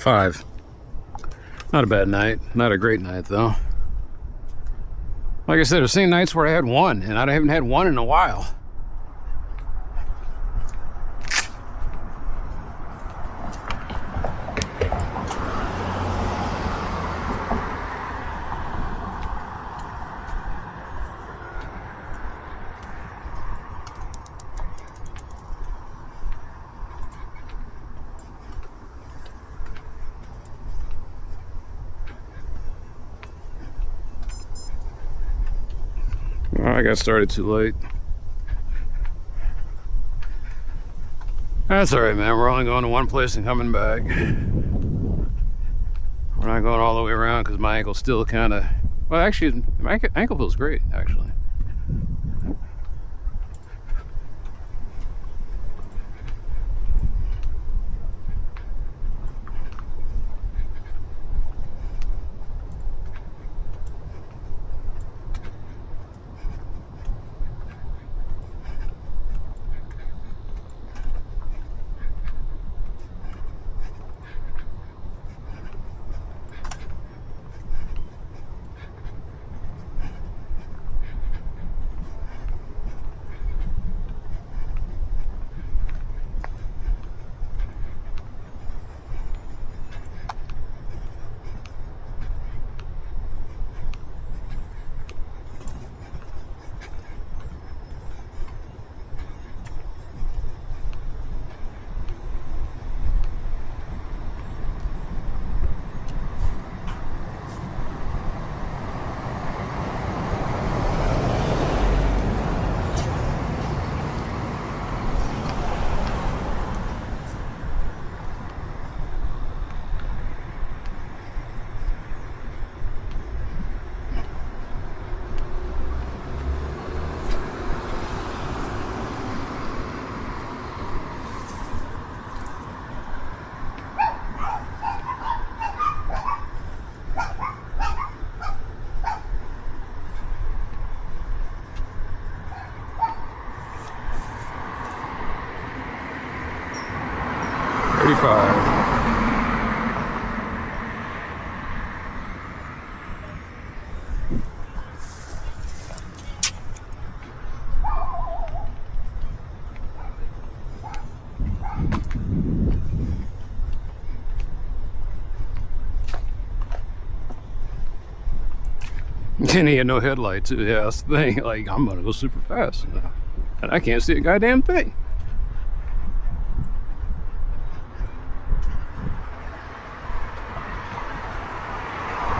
5. Not a bad night. Not a great night, though. Like I said, I've seen nights where I had 1, and I haven't had 1 in a while. I got started too late. That's alright, man. We're only going to one place and coming back. We're not going all the way around because my ankle's still kind of... Well, actually, my ankle feels great, actually. And he had no headlights. Yeah, that's the thing. Like, I'm gonna go super fast, and I can't see a goddamn thing.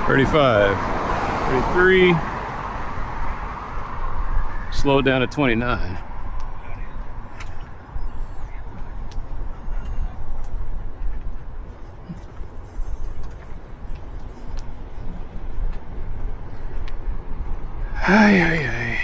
$35, $33. Slow down to 29. Ay, ay, ay.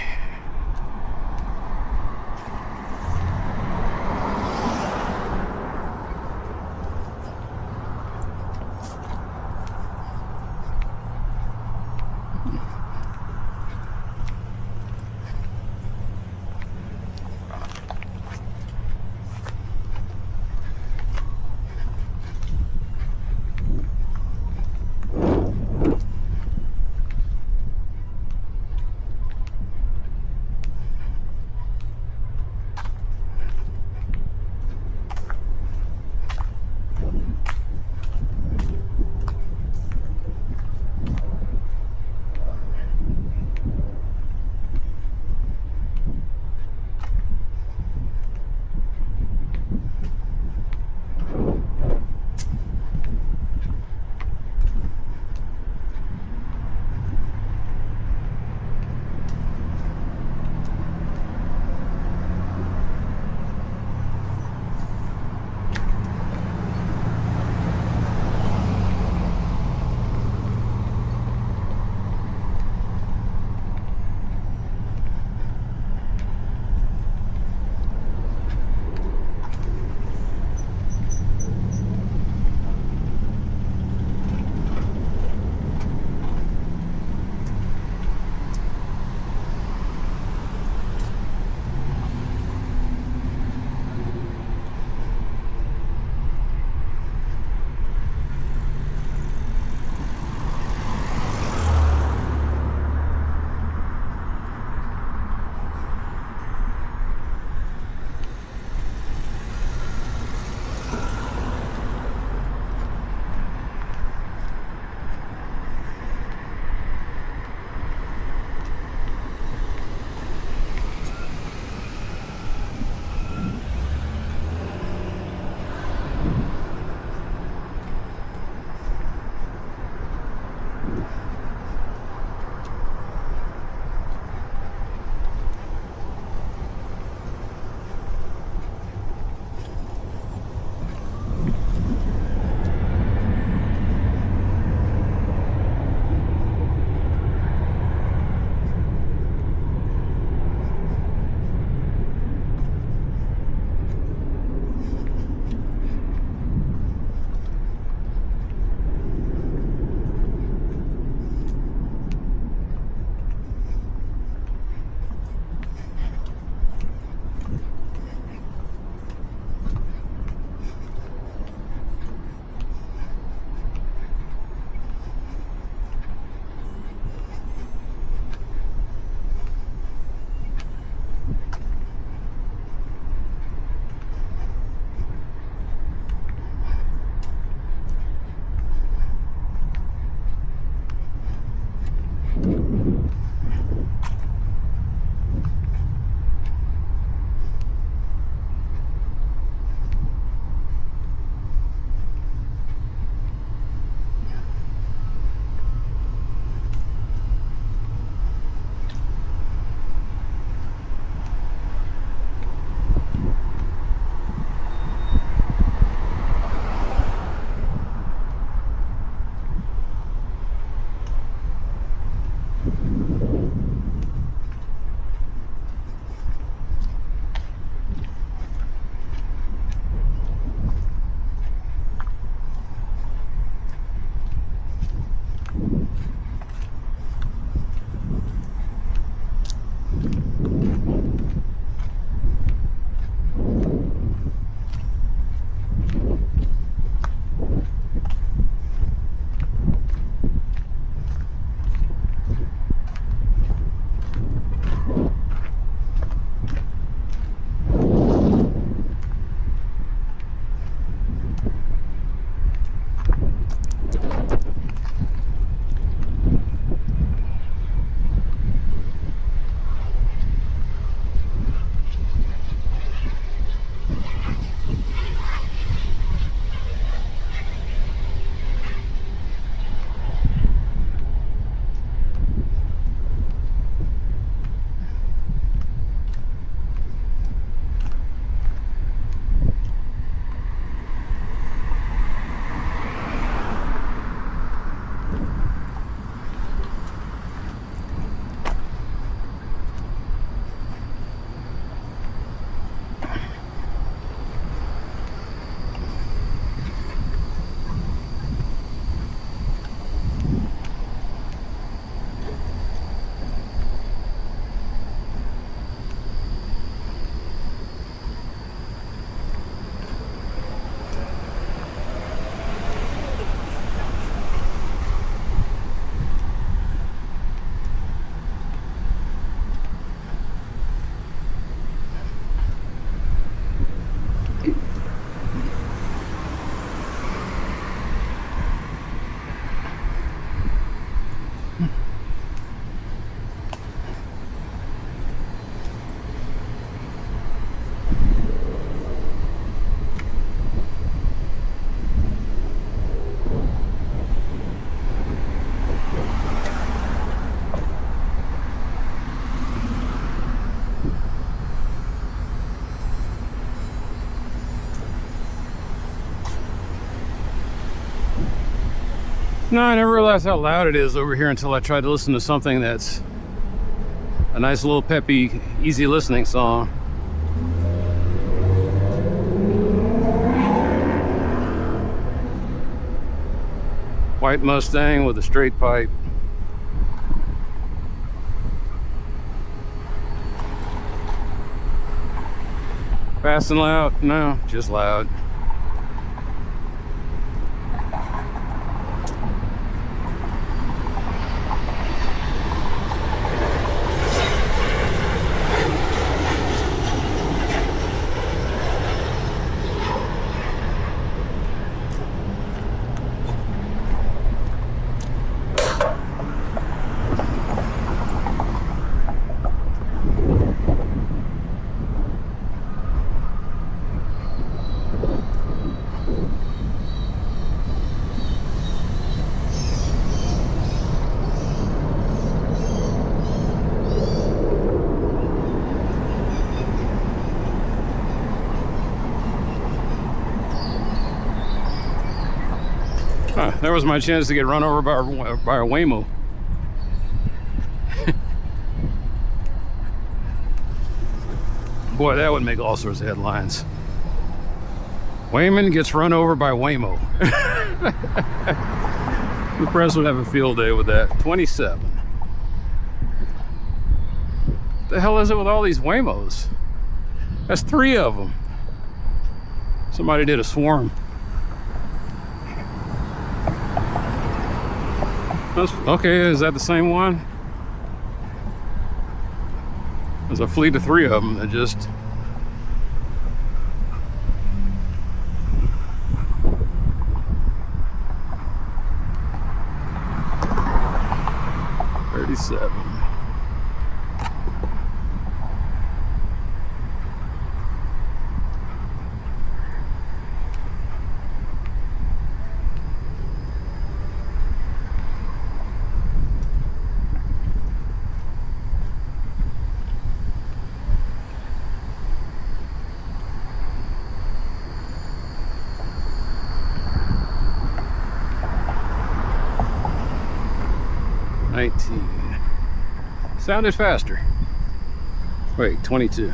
No, I never realized how loud it is over here until I tried to listen to something that's a nice little peppy, easy listening song. White Mustang with a straight pipe. Fast and loud? No, just loud. There was my chance to get run over by a Waymo. Boy, that would make all sorts of headlines. Wayman gets run over by Waymo. The press would have a field day with that. 27. What the hell is it with all these Waymos? That's 3 of them. Somebody did a swarm. Okay, is that the same one? There's a fleet of 3 of them that just... $37. Sounded faster. Wait, 22.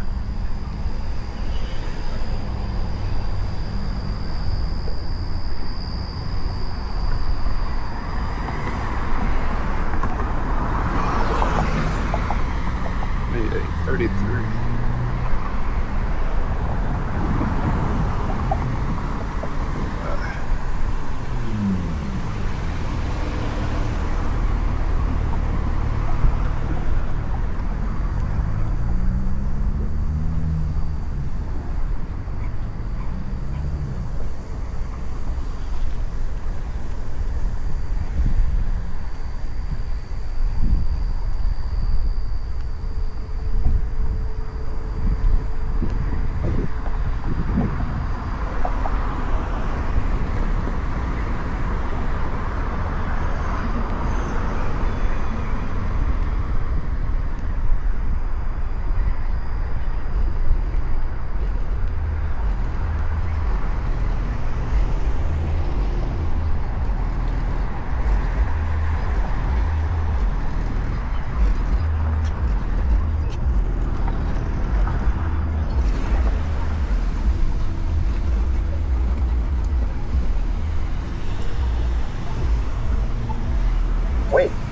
Maybe 33.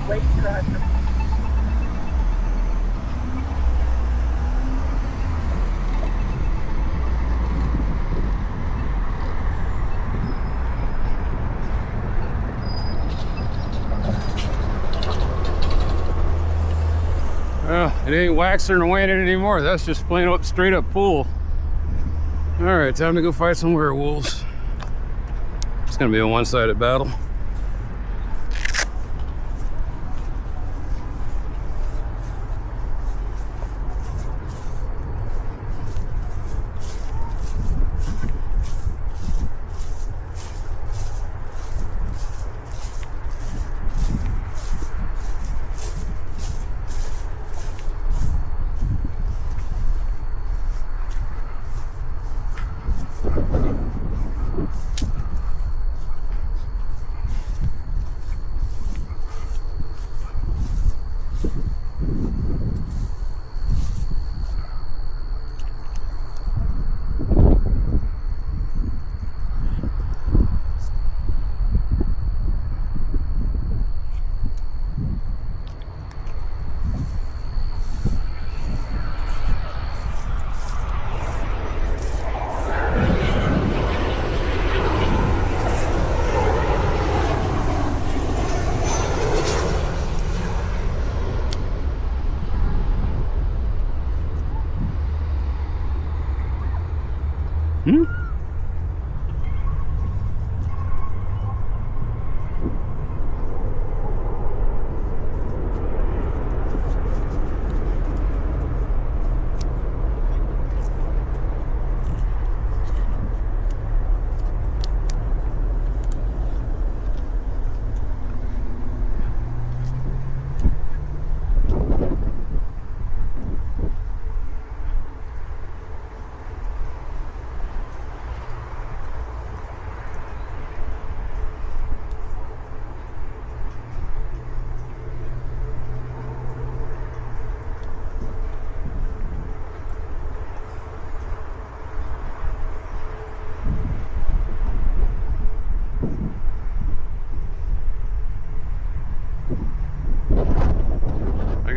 Wait, tractor. Well, it ain't waxing or waning anymore. That's just plain up, straight up pool. All right, time to go fight some werewolves. It's gonna be a one-sided battle.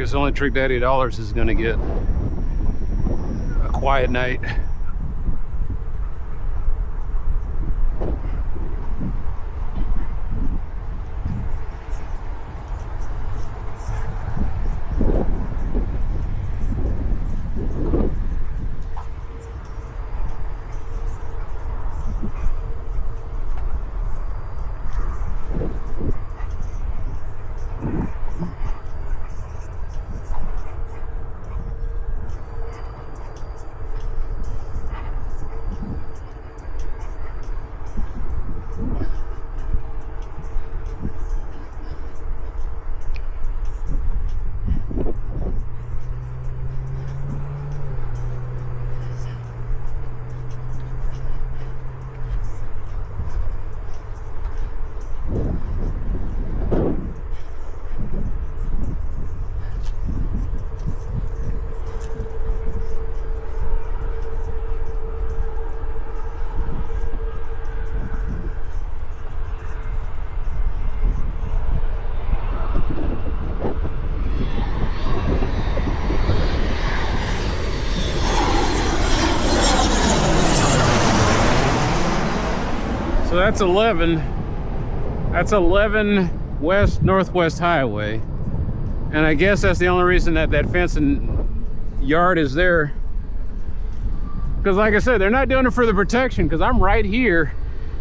guess the only Trick Daddy dollars is gonna get a quiet night. So that's 11. That's 11 West Northwest Highway. And I guess that's the only reason that that fence and yard is there. Because like I said, they're not doing it for the protection, because I'm right here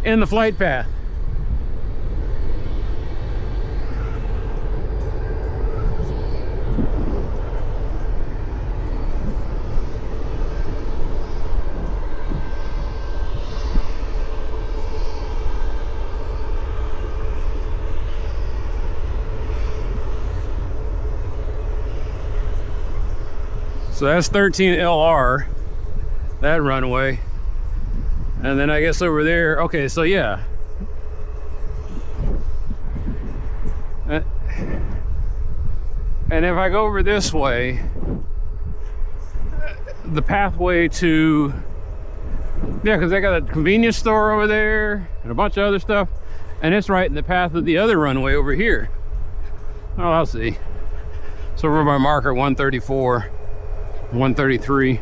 in the flight path. So that's 13 LR, that runway. And then I guess over there, okay, so yeah. And if I go over this way, the pathway to, yeah, because they got a convenience store over there and a bunch of other stuff. And it's right in the path of the other runway over here. Oh, I'll see. So over by marker 134. 133.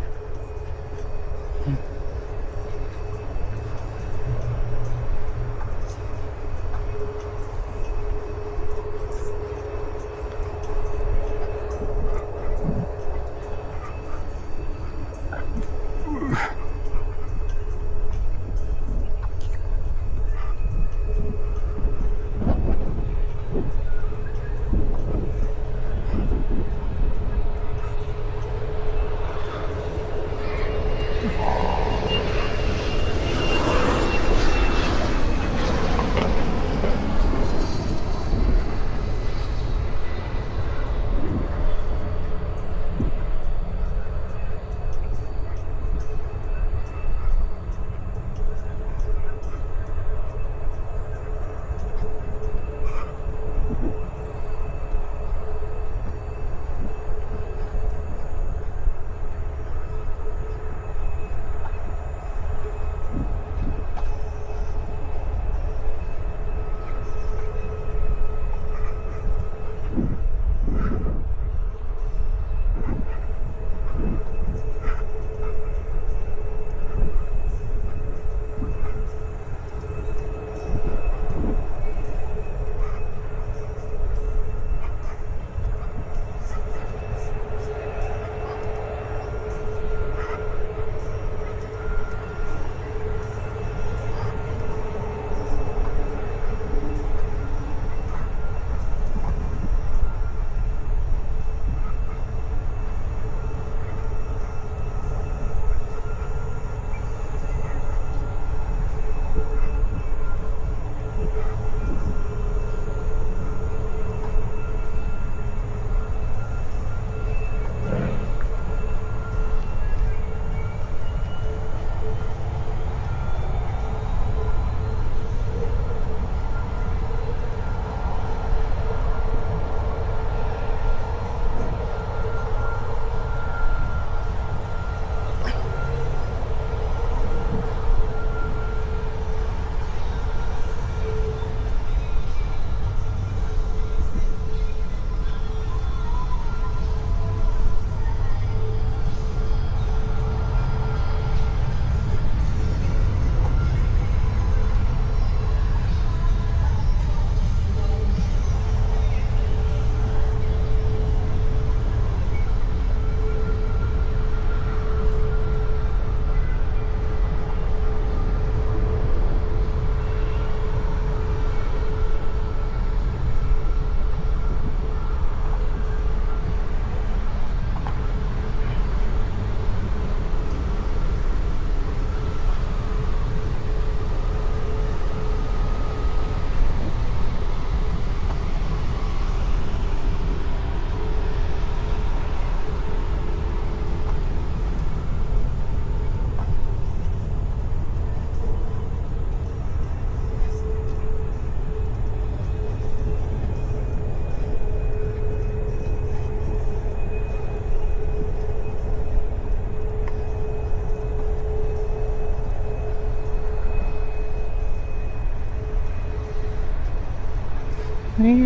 Send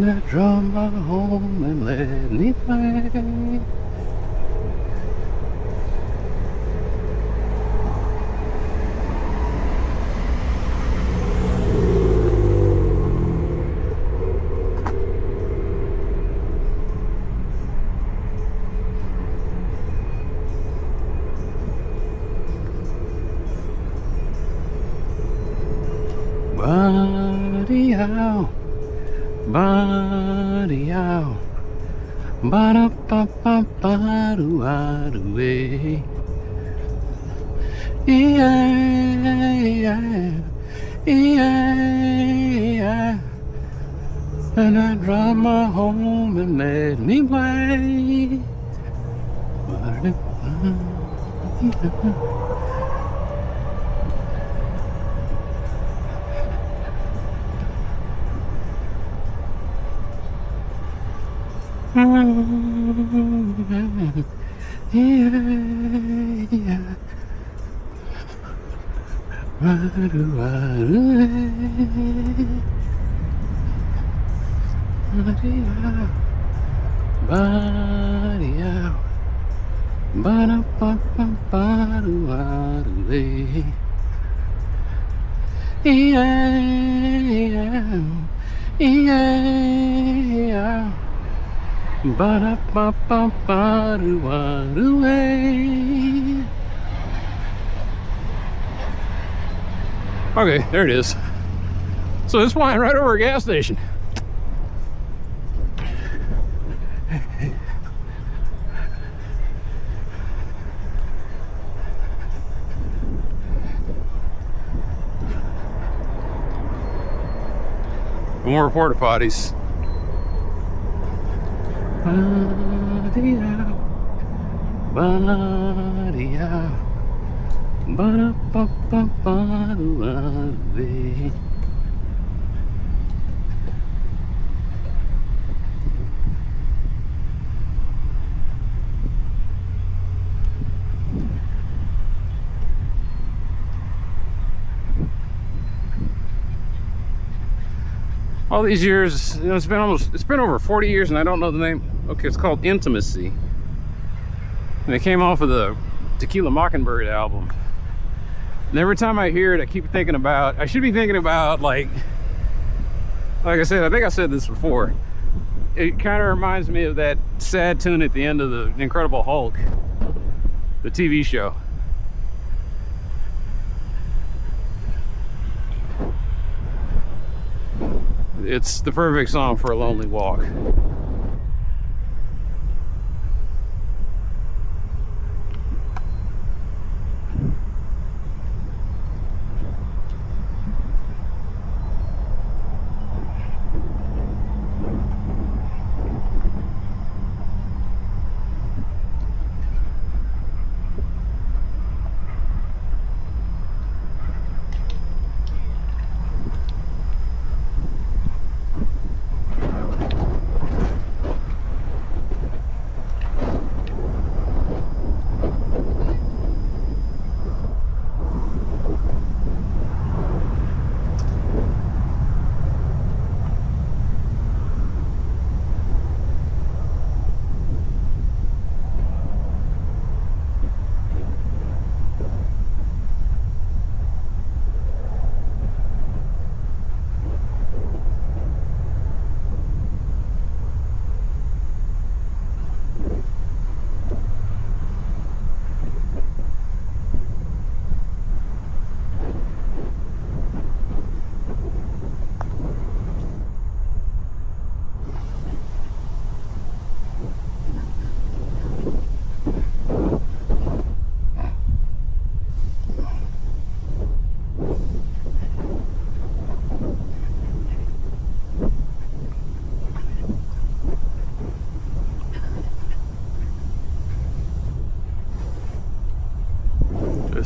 that drama home and let me play. Body out, body out, ba ba ba ba do way. Yeah, yeah. And I drive my home and let me play. Yeah. Body out, ba ba ba ba do yeah, yeah. Ba-da-ba-ba-ba-do-wa-do-way. Okay, there it is. So it's flying right over a gas station. More porta potties. Body out, body out, ba-da-ba-ba-ba-do-wa-do-way. All these years, you know, it's been over 40 years and I don't know the name. Okay, it's called Intimacy. And it came off of the Tequila Mockingbird album. And every time I hear it, I keep thinking about, I should be thinking about like I said, I think I said this before. It kind of reminds me of that sad tune at the end of the Incredible Hulk, the TV show. It's the perfect song for a lonely walk.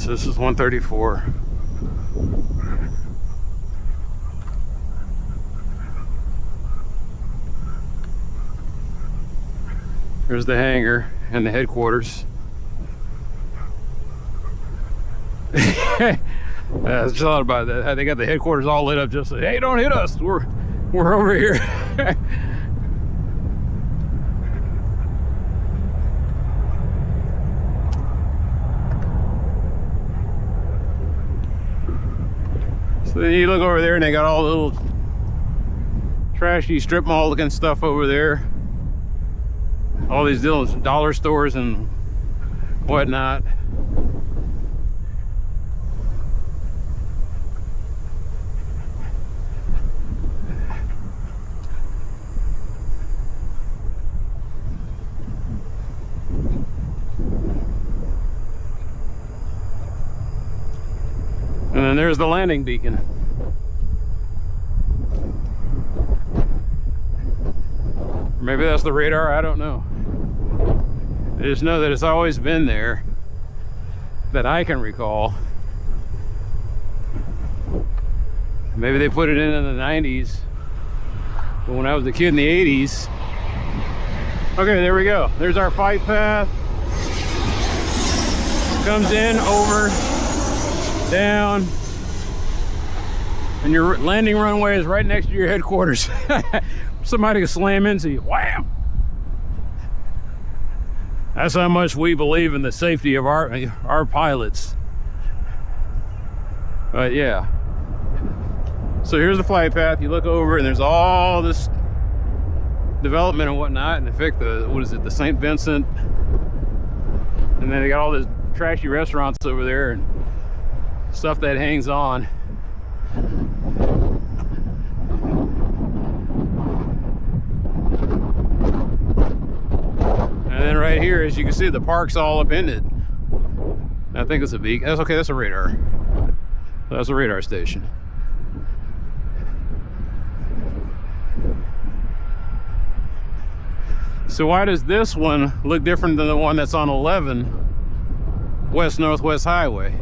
This is 134. There's the hangar and the headquarters. It's a lot about that. They got the headquarters all lit up just like, hey, don't hit us. We're over here. So then you look over there and they got all the little trashy strip mall looking stuff over there. All these dollar stores and whatnot. And then there's the landing beacon. Maybe that's the radar, I don't know. I just know that it's always been there, that I can recall. Maybe they put it in the 90s, but when I was a kid in the 80s. Okay, there we go. There's our flight path. Comes in, over, down, and your landing runway is right next to your headquarters. Somebody can slam into you. Wham! That's how much we believe in the safety of our pilots. But yeah. So here's the flight path. You look over and there's all this development and whatnot. And in fact, what is it, the St. Vincent? And then they got all this trashy restaurants over there and stuff that hangs on. And then right here, as you can see, the park's all up in it. I think it's a beacon. That's okay, that's a radar. That's a radar station. So why does this one look different than the one that's on 11 West Northwest Highway?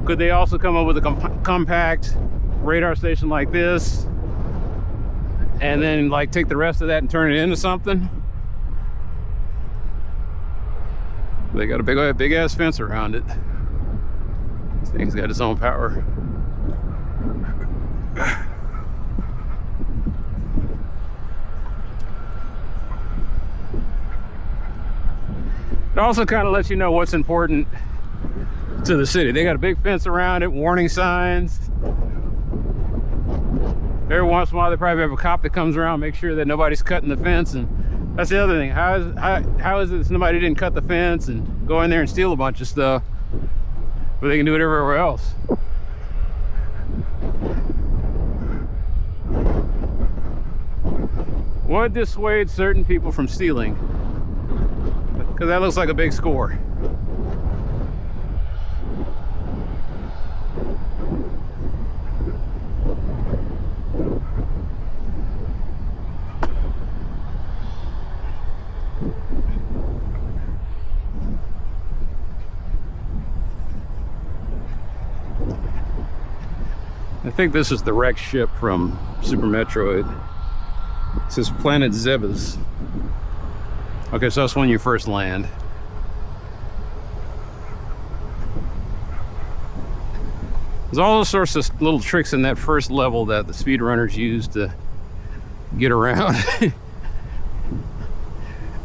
Could they also come up with a compact radar station like this and then like take the rest of that and turn it into something? They got a big ass fence around it. This thing's got its own power. It also kind of lets you know what's important to the city. They got a big fence around it, warning signs. Every once in a while they probably have a cop that comes around, make sure that nobody's cutting the fence. And that's the other thing. How is it that somebody didn't cut the fence and go in there and steal a bunch of stuff, but they can do it everywhere else? What dissuades certain people from stealing? Because that looks like a big score. I think this is the wrecked ship from Super Metroid. It says Planet Zebes. Okay, so that's when you first land. There's all those sorts of little tricks in that first level that the speedrunners use to get around. I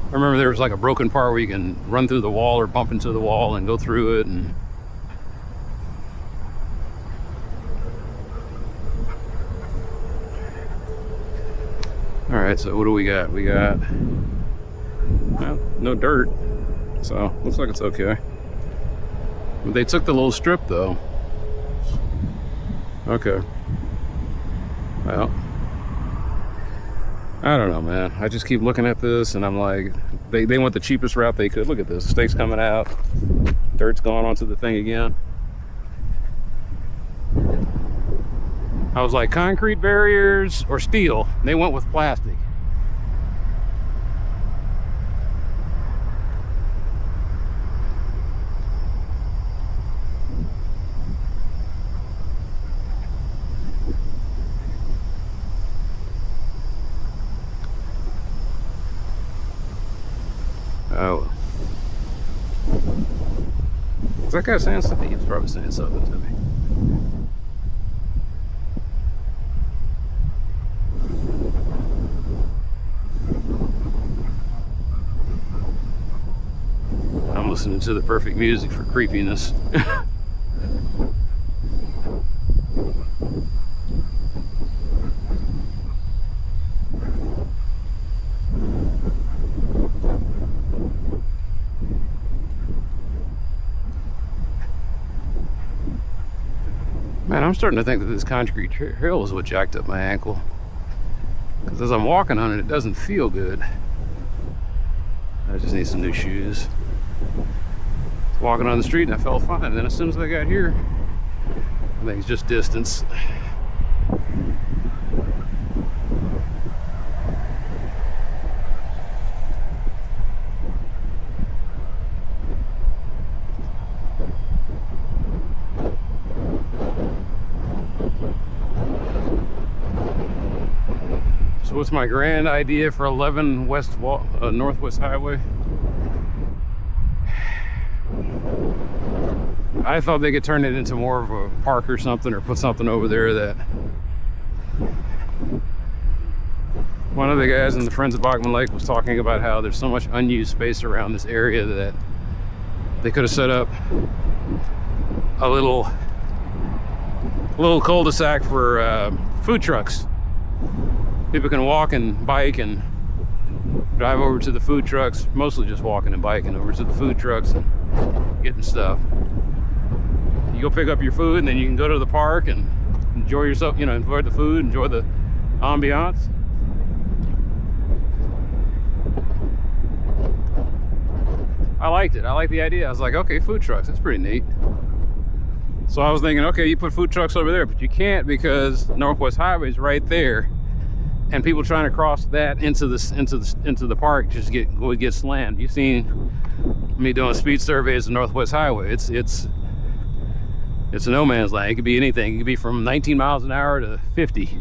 remember there was like a broken part where you can run through the wall or bump into the wall and go through it. And all right, so what do we got? We got, well, no dirt, so looks like it's okay. But they took the little strip though. Okay. Well, I don't know, man. I just keep looking at this and I'm like, they went the cheapest route they could. Look at this, steak's coming out, dirt's going onto the thing again. I was like, concrete barriers or steel? They went with plastic. Oh. Is that guy saying something? He was probably saying something to me. I'm listening to the perfect music for creepiness. Man, I'm starting to think that this concrete trail is what jacked up my ankle. Because as I'm walking on it, it doesn't feel good. I just need some new shoes. Walking on the street and I felt fine. And then as soon as I got here, I think it's just distance. So what's my grand idea for 11 Northwest Highway? I thought they could turn it into more of a park or something, or put something over there that one of the guys in the Friends of Bachman Lake was talking about how there's so much unused space around this area that they could have set up a little cul-de-sac for food trucks. People can walk and bike and drive over to the food trucks, mostly just walking and biking over to the food trucks and getting stuff. You go pick up your food and then you can go to the park and enjoy yourself, enjoy the food, enjoy the ambiance. I liked it. I liked the idea. I was like, okay, food trucks, that's pretty neat. So I was thinking, okay, you put food trucks over there, but you can't because Northwest Highway is right there. And people trying to cross that into the park just would get slammed. You've seen me doing speed surveys of Northwest Highway. It's a no man's land. It could be anything. It could be from 19 miles an hour to 50.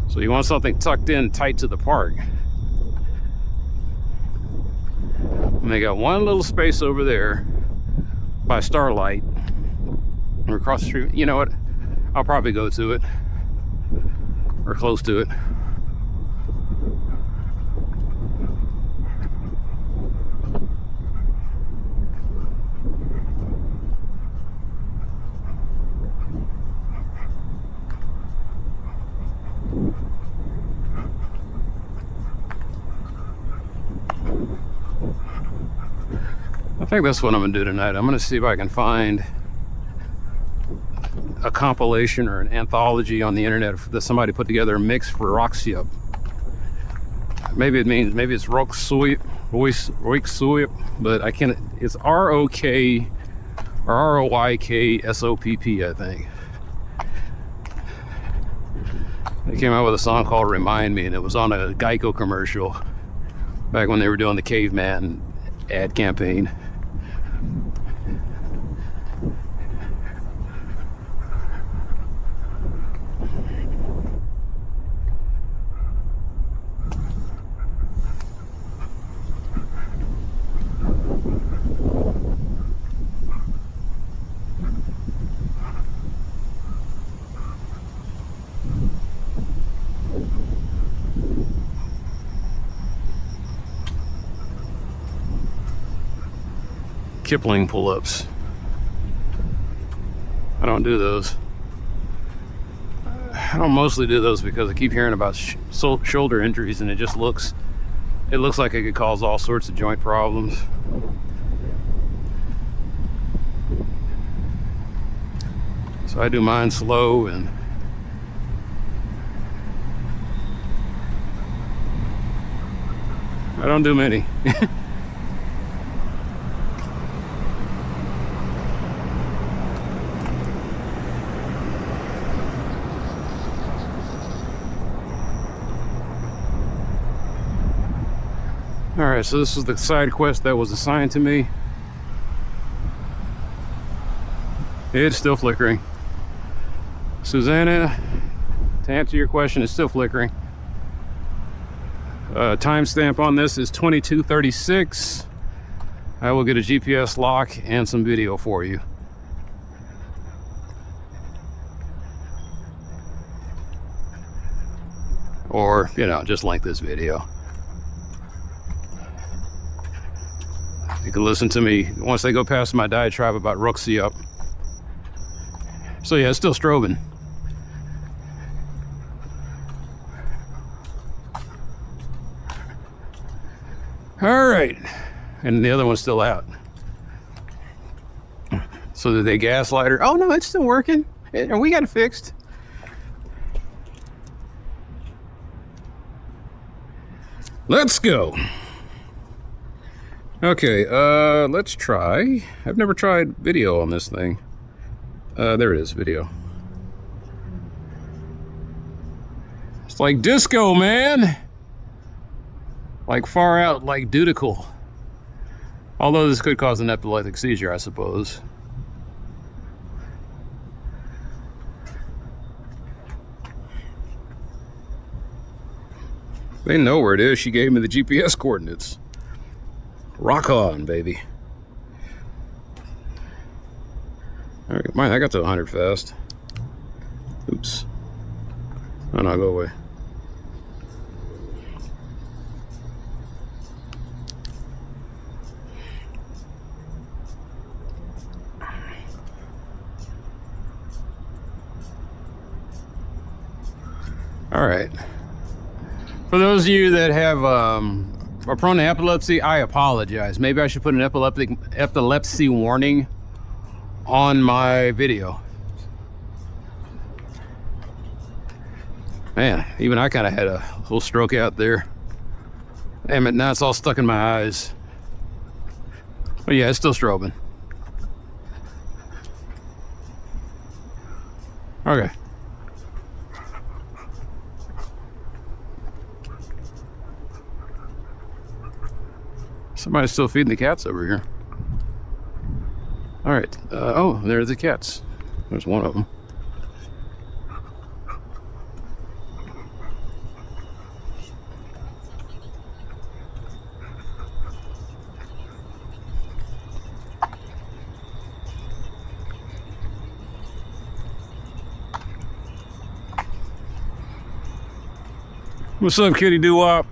So you want something tucked in tight to the park. And they got one little space over there by Starlight, or across the street. You know what? I'll probably go to it, or close to it. I think that's what I'm gonna do tonight. I'm gonna see if I can find a compilation or an anthology on the internet that somebody put together, a mix for Roxyup. Maybe it's Roxyup, but I can't. It's R-O-K or R-O-Y-K-S-O-P-P, I think. They came out with a song called Remind Me, and it was on a Geico commercial back when they were doing the caveman ad campaign. Kipling pull-ups. I don't do those. I don't mostly do those because I keep hearing about shoulder injuries, and it looks like it could cause all sorts of joint problems. So I do mine slow, and I don't do many. Alright, so this is the side quest that was assigned to me. It's still flickering. Susanna, to answer your question, it's still flickering. Timestamp on this is 22:36. I will get a GPS lock and some video for you. Or, you know, just link this video. You can listen to me once they go past my diatribe about Rooksy up. So yeah, it's still strobing. All right, and the other one's still out. So did they gaslight her? Oh no, it's still working. We got it fixed. Let's go. Okay, let's try. I've never tried video on this thing. There it is, video. It's like disco, man. Like far out, like dudical. Although this could cause an epileptic seizure, I suppose. They know where it is. She gave me the GPS coordinates. Rock on, baby. All right, mine, I got to 100 fast. Oops. Oh no, go away. All right. For those of you that have are prone to epilepsy, I apologize. Maybe I should put an epilepsy warning on my video. Man, even I kind of had a little stroke out there. Damn it, now it's all stuck in my eyes. But yeah, it's still strobing. Okay. Somebody's still feeding the cats over here. All right. Oh, there's the cats. There's one of them. What's up, kitty doo-wop?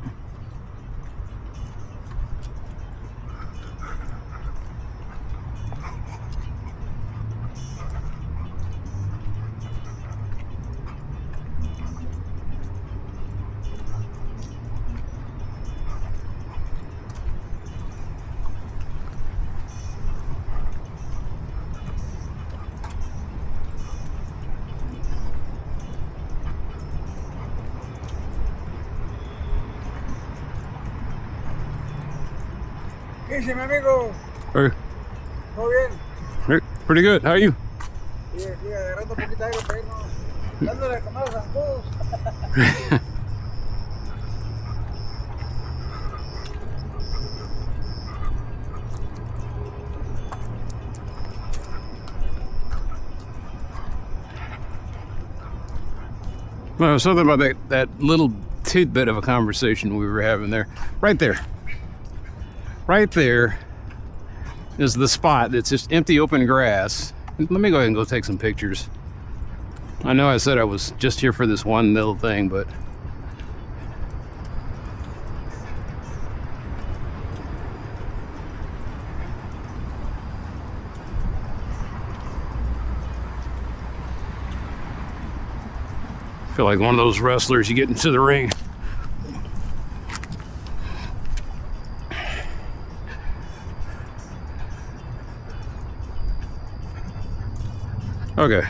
¿Qué dice mi amigo? Hey. ¿Todo bien? Hey, pretty good. How are you? Sí, aquí agarrando un poquito de aire, pero no. Dándole a comer a los zancudos. Well, something about that little tidbit of a conversation we were having there. Right there. Right there is the spot that's just empty open grass. Let me go ahead and go take some pictures. I know I said I was just here for this one little thing, but I feel like one of those wrestlers, you get into the ring. Okay.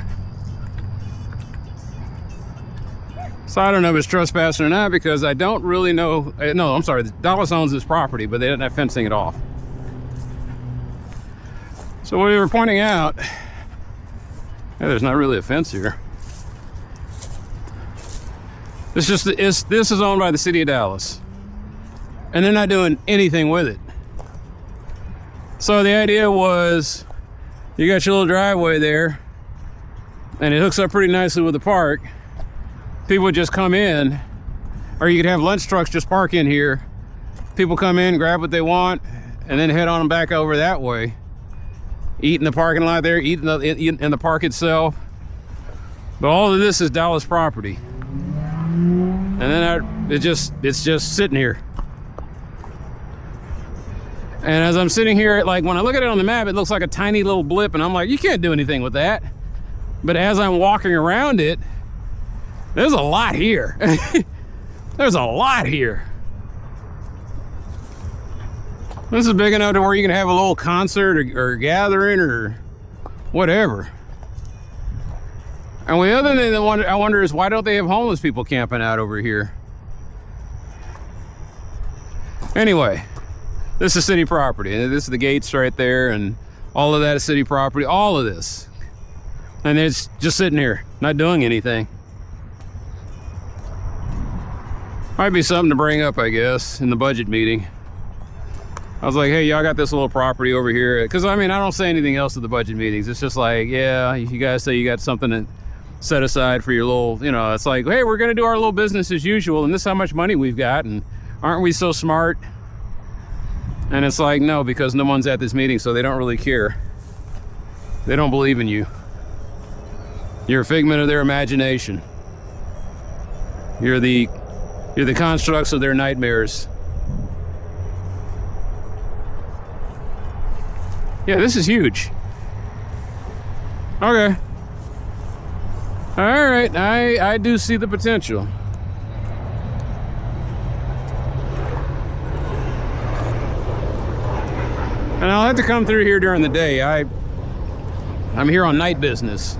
So I don't know if it's trespassing or not because I don't really know. No, I'm sorry. Dallas owns this property, but they didn't have fencing it off. So we were pointing out, there's not really a fence here. This is owned by the city of Dallas, and they're not doing anything with it. So the idea was, you got your little driveway there, and it hooks up pretty nicely with the park. People would just come in Or you could have lunch trucks just park in here. People come in, grab what they want, and then head on them back over that way. Eat in the parking lot there, eat in the park itself. But all of this is Dallas property. And then it's just sitting here. And as I'm sitting here, like when I look at it on the map, it looks like a tiny little blip, and I'm like, you can't do anything with that. But as I'm walking around it, there's a lot here. There's a lot here. This is big enough to where you can have a little concert or gathering or whatever. And the other thing that I wonder is, why don't they have homeless people camping out over here? Anyway, this is city property. This is the gates right there, and all of that is city property. All of this. And it's just sitting here, not doing anything. Might be something to bring up, I guess, in the budget meeting. I was like, hey, y'all got this little property over here. Because, I mean, I don't say anything else at the budget meetings. It's just like, yeah, you guys say you got something to set aside for your little, you know, it's like, hey, we're going to do our little business as usual, and this is how much money we've got, and aren't we so smart? And it's like, no, because no one's at this meeting, so they don't really care. They don't believe in you. You're a figment of their imagination. You're the constructs of their nightmares. Yeah, this is huge. Okay. All right, I do see the potential. And I'll have to come through here during the day. I'm here on night business.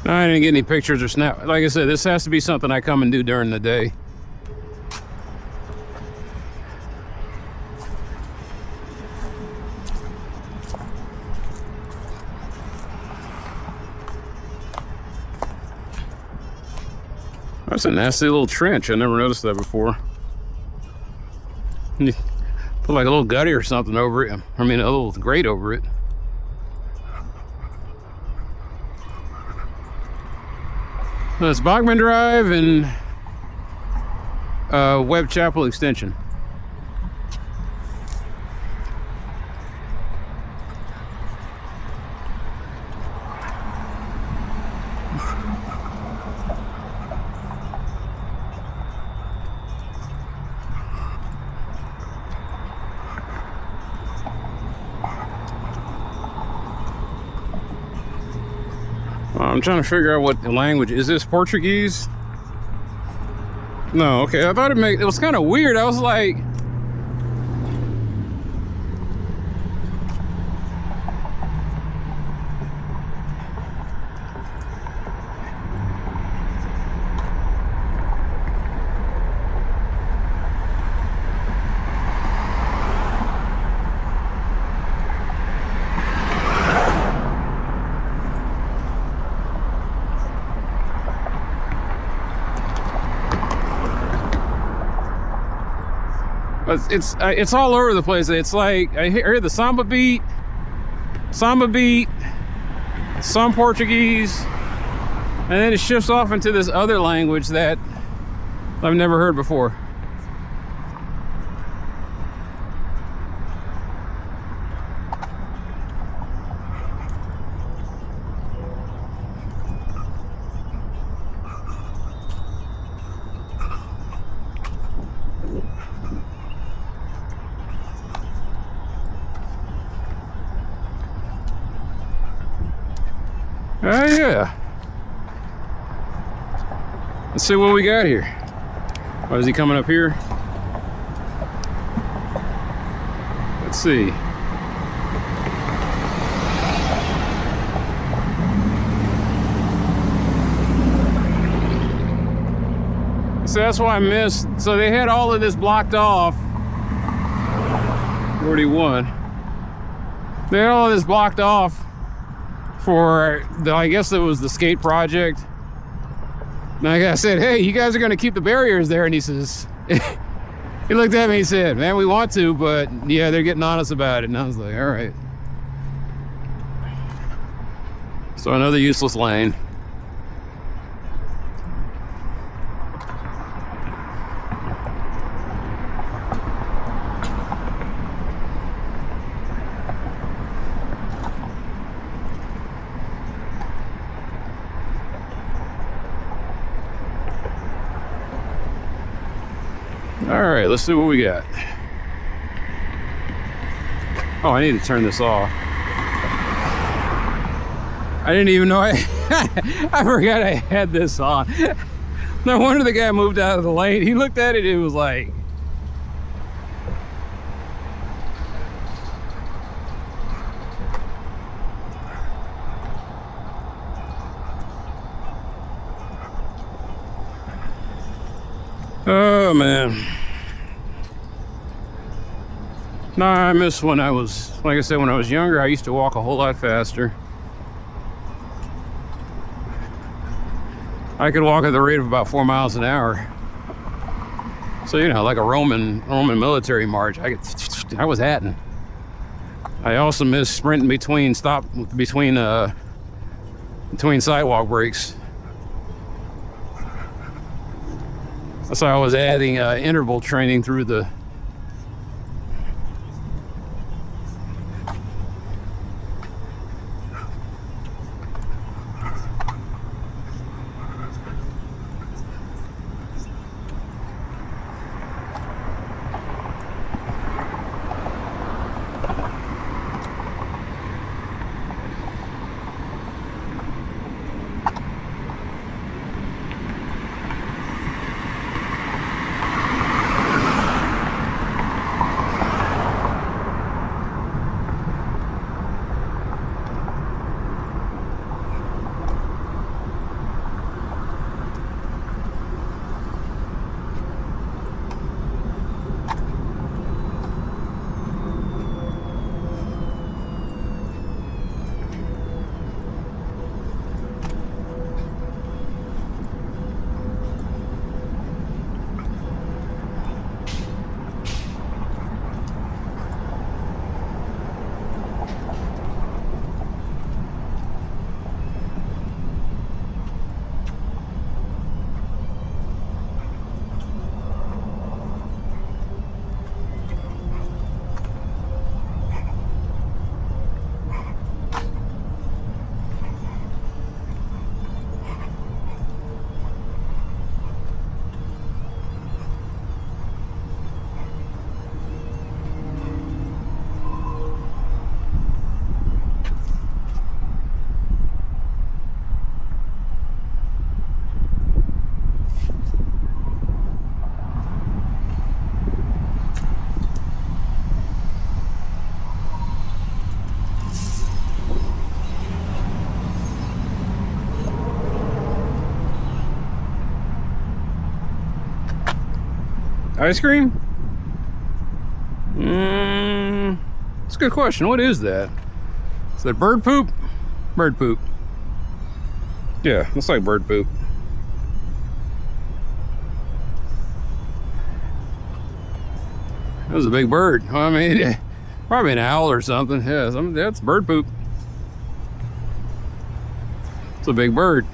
I didn't get any pictures or snap. Like I said, this has to be something I come and do during the day. That's a nasty little trench. I never noticed that before. You put like a little gutty or something over it. I mean, a little grate over it. That's Bachman Drive and Webb Chapel Extension. I'm trying to figure out what the language is. This Portuguese? No, okay. I thought it was kind of weird. I was like, it's all over the place. It's like I hear the samba beat, some Portuguese, and then it shifts off into this other language that I've never heard before. Oh yeah. Let's see what we got here. Oh, is he coming up here? Let's see. So that's why I missed. So they had all of this blocked off. 41. They had all of this blocked off for the, I guess it was the skate project. And I said, hey, you guys are going to keep the barriers there? And he says, he looked at me, he said, man, we want to, but yeah, they're getting on us about it. And I was like, all right. So another useless lane. All right, let's see what we got. Oh, I need to turn this off. I didn't even know I forgot I had this on. No wonder the guy moved out of the lane. He looked at it, it was like, oh man. No, I miss when I was, like I said, when I was younger, I used to walk a whole lot faster. I could walk at the rate of about 4 miles an hour. So, you know, like a Roman military march, I was hatting. I also miss sprinting between sidewalk breaks. So I was adding interval training through the ice cream? That's a good question. What is that? Is that bird poop? Bird poop. Yeah, looks like bird poop. That was a big bird. I mean, probably an owl or something. Yeah, that's bird poop. It's a big bird.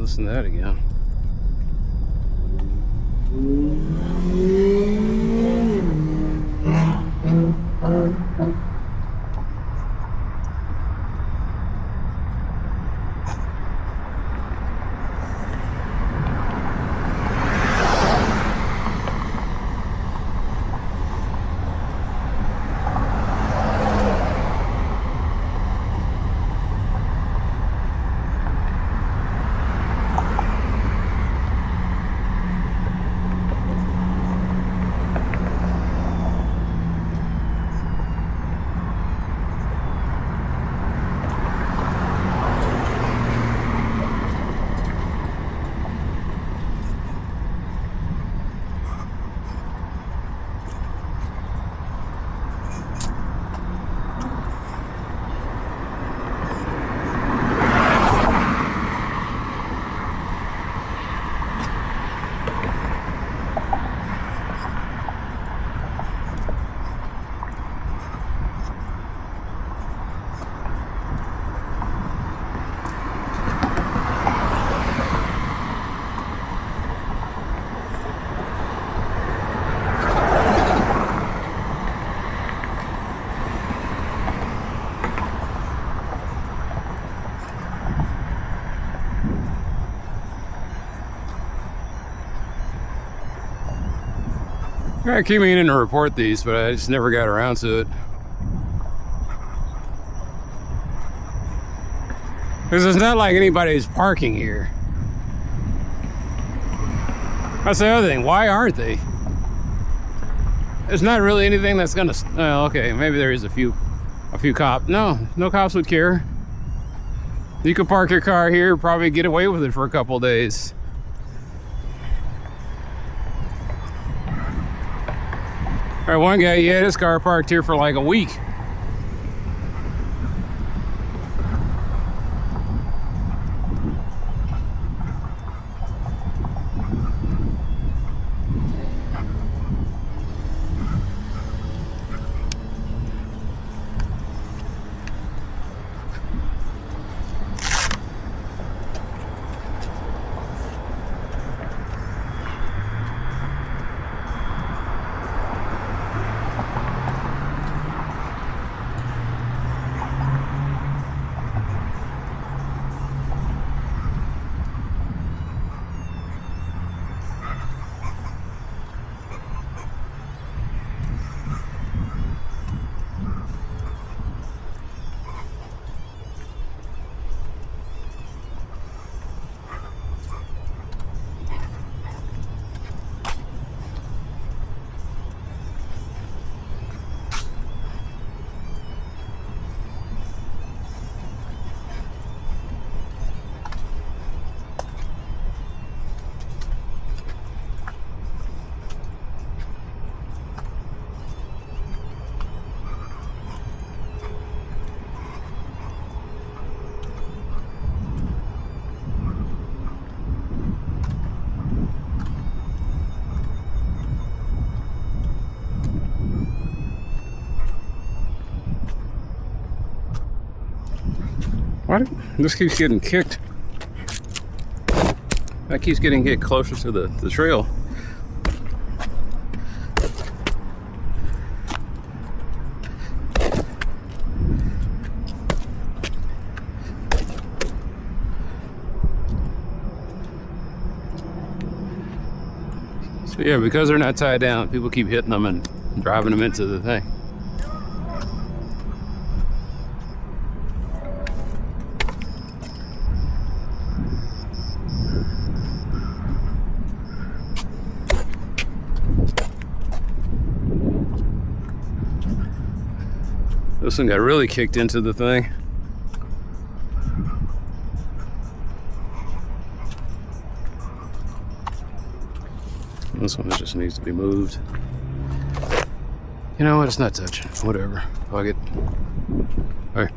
listen to that again. I keep meaning to report these, but I just never got around to it. Because it's not like anybody's parking here. That's the other thing. Why aren't they? There's not really anything that's gonna. Well, okay, maybe there is a few cops. No cops would care. You could park your car here, probably get away with it for a couple days. All right, one guy, he had his car parked here for like a week. What? This keeps getting kicked. That keeps getting hit closer to the trail. So yeah, because they're not tied down, people keep hitting them and driving them into the thing. This one got really kicked into the thing. This one just needs to be moved. You know what? It's not touching. Whatever. Fuck it. All right.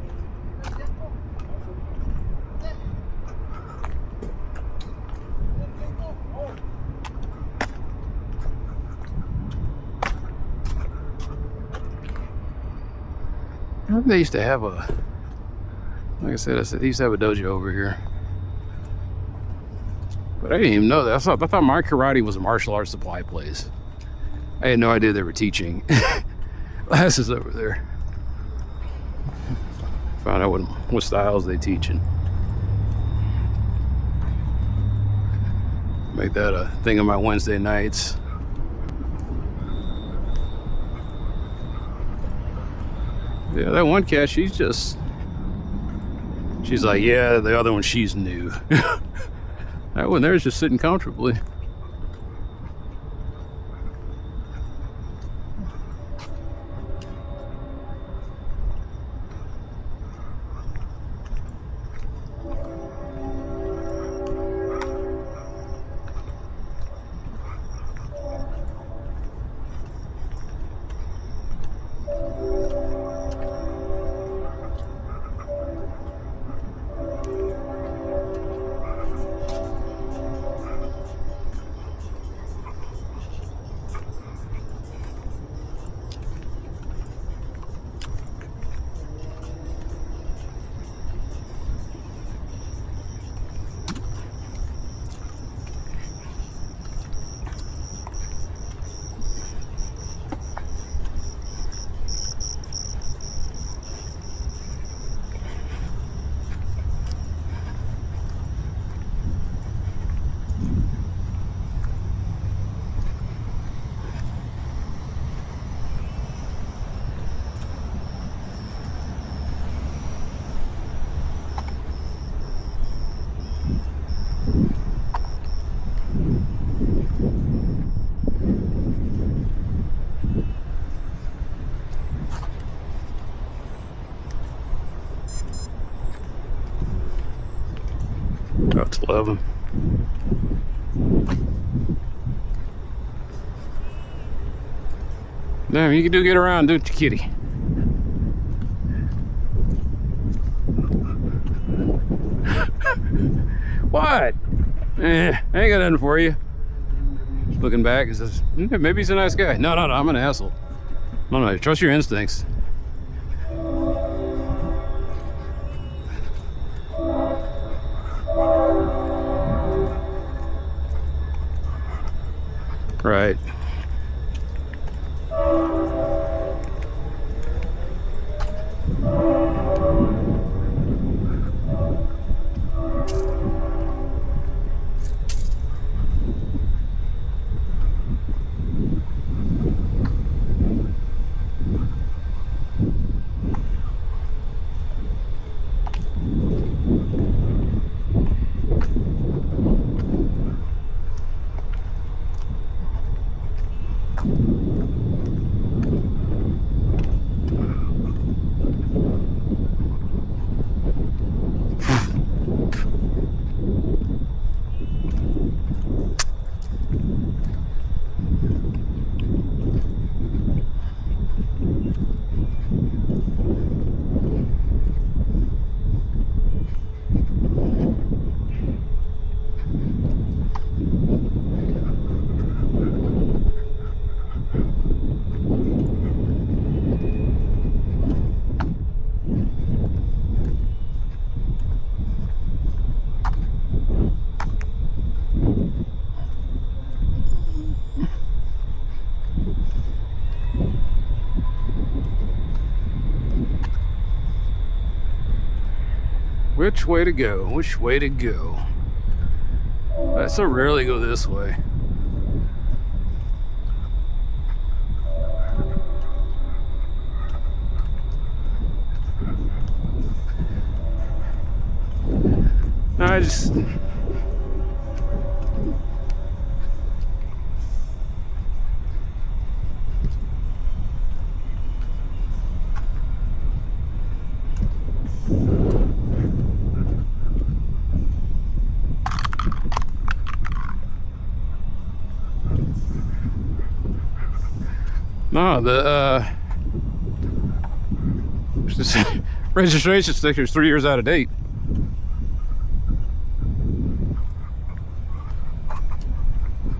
They used to have a, like I said, they used to have a dojo over here. But I didn't even know that. I thought my karate was a martial arts supply place. I had no idea they were teaching classes over there. Find out what styles they teaching. Make that a thing on my Wednesday nights. Yeah, that one cat, she's like, yeah, the other one, she's new. That one there's just sitting comfortably. About 11. Damn, you can do get around, don't you, kitty? What? I ain't got nothing for you. Looking back, he says, maybe he's a nice guy. No, I'm an asshole. No, trust your instincts. Right. Which way to go? Which way to go? I so rarely go this way. No, I just... No, the registration sticker is 3 years out of date.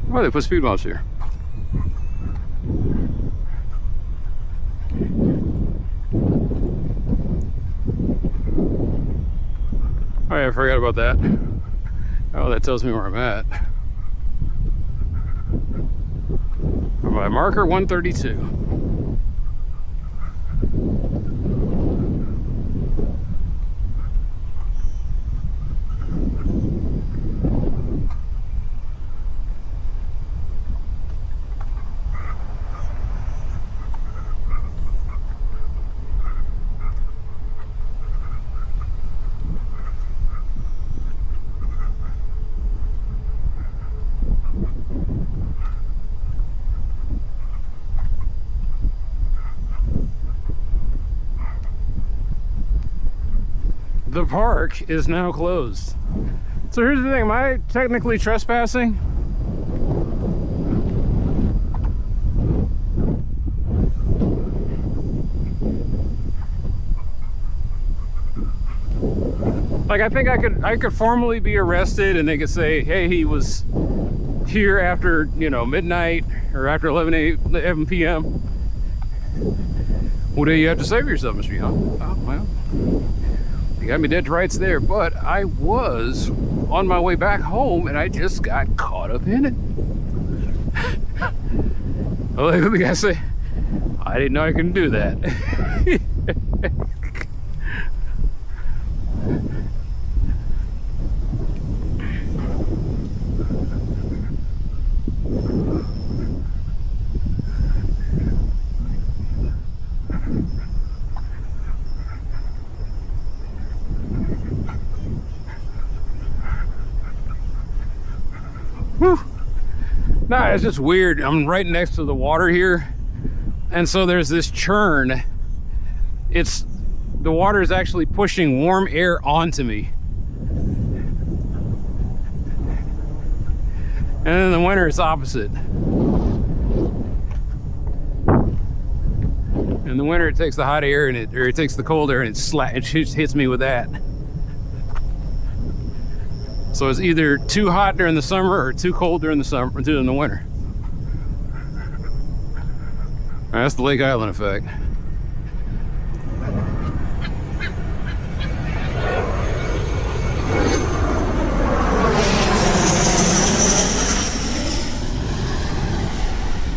Why they put speed bumps here? Oh yeah, I forgot about that. Oh, that tells me where I'm at. I'm by marker 132. The park is now closed. So here's the thing, am I technically trespassing? Like, I think I could formally be arrested and they could say, hey, he was here after, you know, midnight or after 11 p.m. What do you have to say for yourself, Mr. Young? Oh, well, you got me dead to rights there, but I was on my way back home and I just got caught up in it. Well, like the guy say, I didn't know I couldn't do that. Whew. Nah, it's just weird. I'm right next to the water here, and so there's this churn. The water is actually pushing warm air onto me. And in the winter, it's opposite. In the winter, it takes the hot air and it takes the cold air and it just hits me with that. So it's either too hot during the summer or too cold during the winter. That's the Lake Island effect.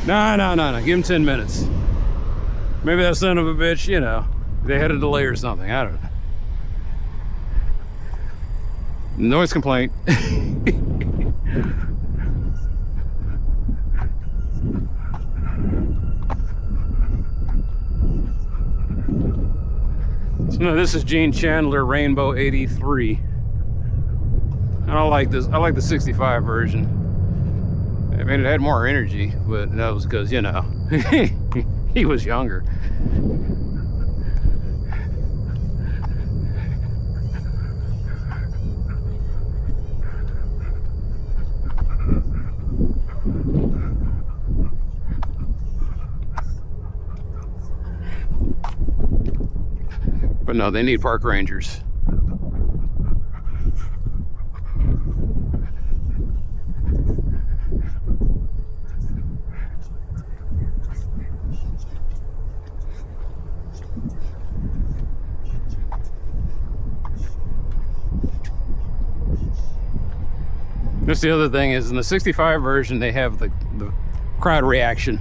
No. Give him 10 minutes. Maybe that son of a bitch, you know, they had a delay or something. I don't know. Noise complaint. So no, this is Gene Chandler Rainbow 83. I don't like this. I like the 65 version. I mean, it had more energy, but that was because, you know, he was younger. But no, they need park rangers. Just the other thing is, in the 65 version, they have the crowd reaction.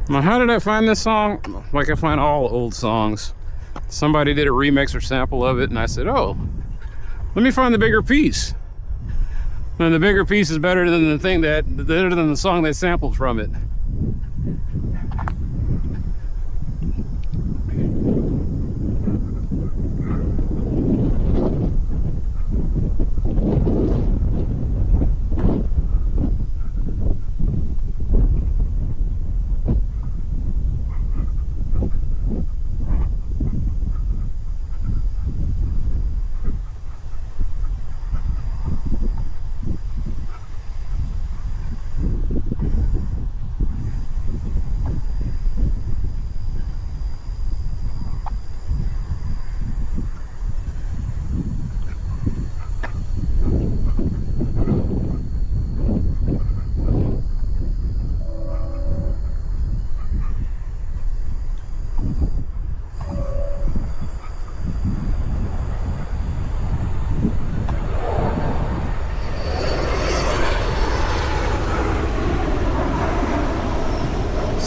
Now, how did I find this song? Like I find all old songs. Somebody did a remix or sample of it, and I said, oh, let me find the bigger piece. And the bigger piece is better than the song they sampled from it.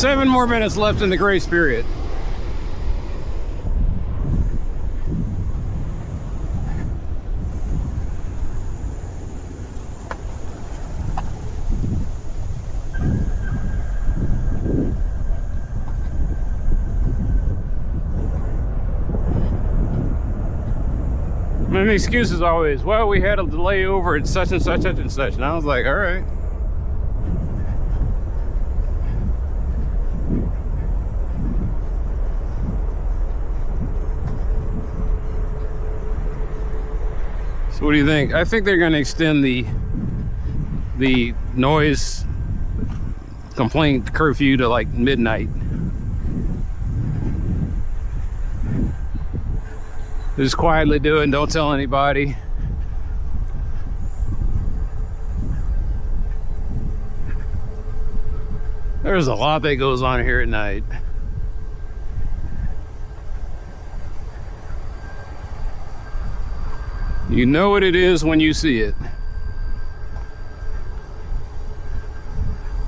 7 more minutes left in the grace period. And the excuse is always, well, we had a delay over at such and such and such. And I was like, all right. So what do you think? I think they're going to extend the noise complaint curfew to like midnight. Just quietly do it and don't tell anybody. There's a lot that goes on here at night. You know what it is when you see it.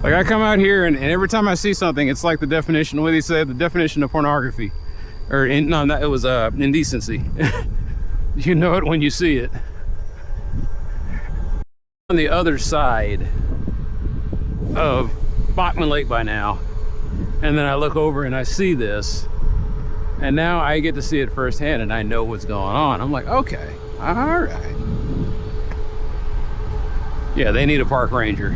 Like I come out here and every time I see something, it's like the definition, what do they say, the definition of pornography. Or it was indecency. You know it when you see it. On the other side of Bachman Lake by now, and then I look over and I see this, and now I get to see it firsthand and I know what's going on. I'm like, okay, all right. Yeah, they need a park ranger.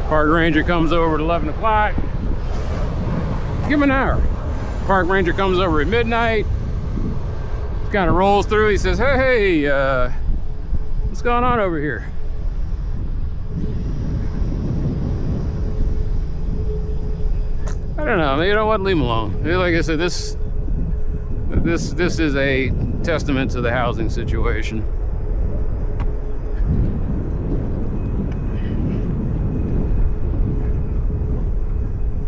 Park ranger comes over at 11 o'clock. Give him an hour. Park ranger comes over at midnight. Kind of rolls through. He says, hey, what's going on over here? I don't know. You know what? Leave him alone. Like I said, this is a testament to the housing situation.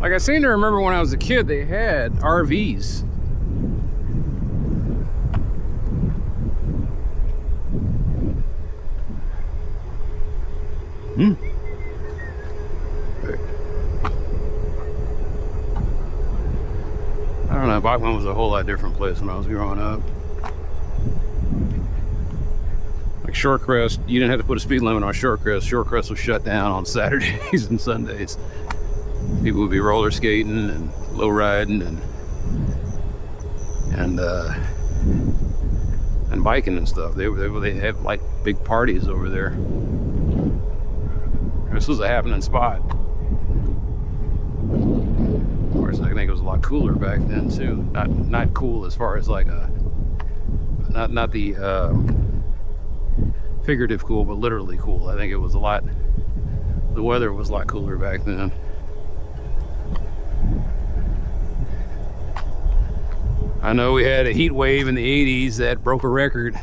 Like I seem to remember when I was a kid, they had RVs. I don't know, Bachman was a whole lot different place when I was growing up. Like Shorecrest, you didn't have to put a speed limit on Shorecrest. Shorecrest was shut down on Saturdays and Sundays. People would be roller skating and low riding and biking and stuff. They have like big parties over there. This was a happening spot. Of course, I think it was a lot cooler back then too. Not cool as far as like not the figurative cool, but literally cool. I think it was a lot. The weather was a lot cooler back then. I know we had a heat wave in the 80s that broke a record.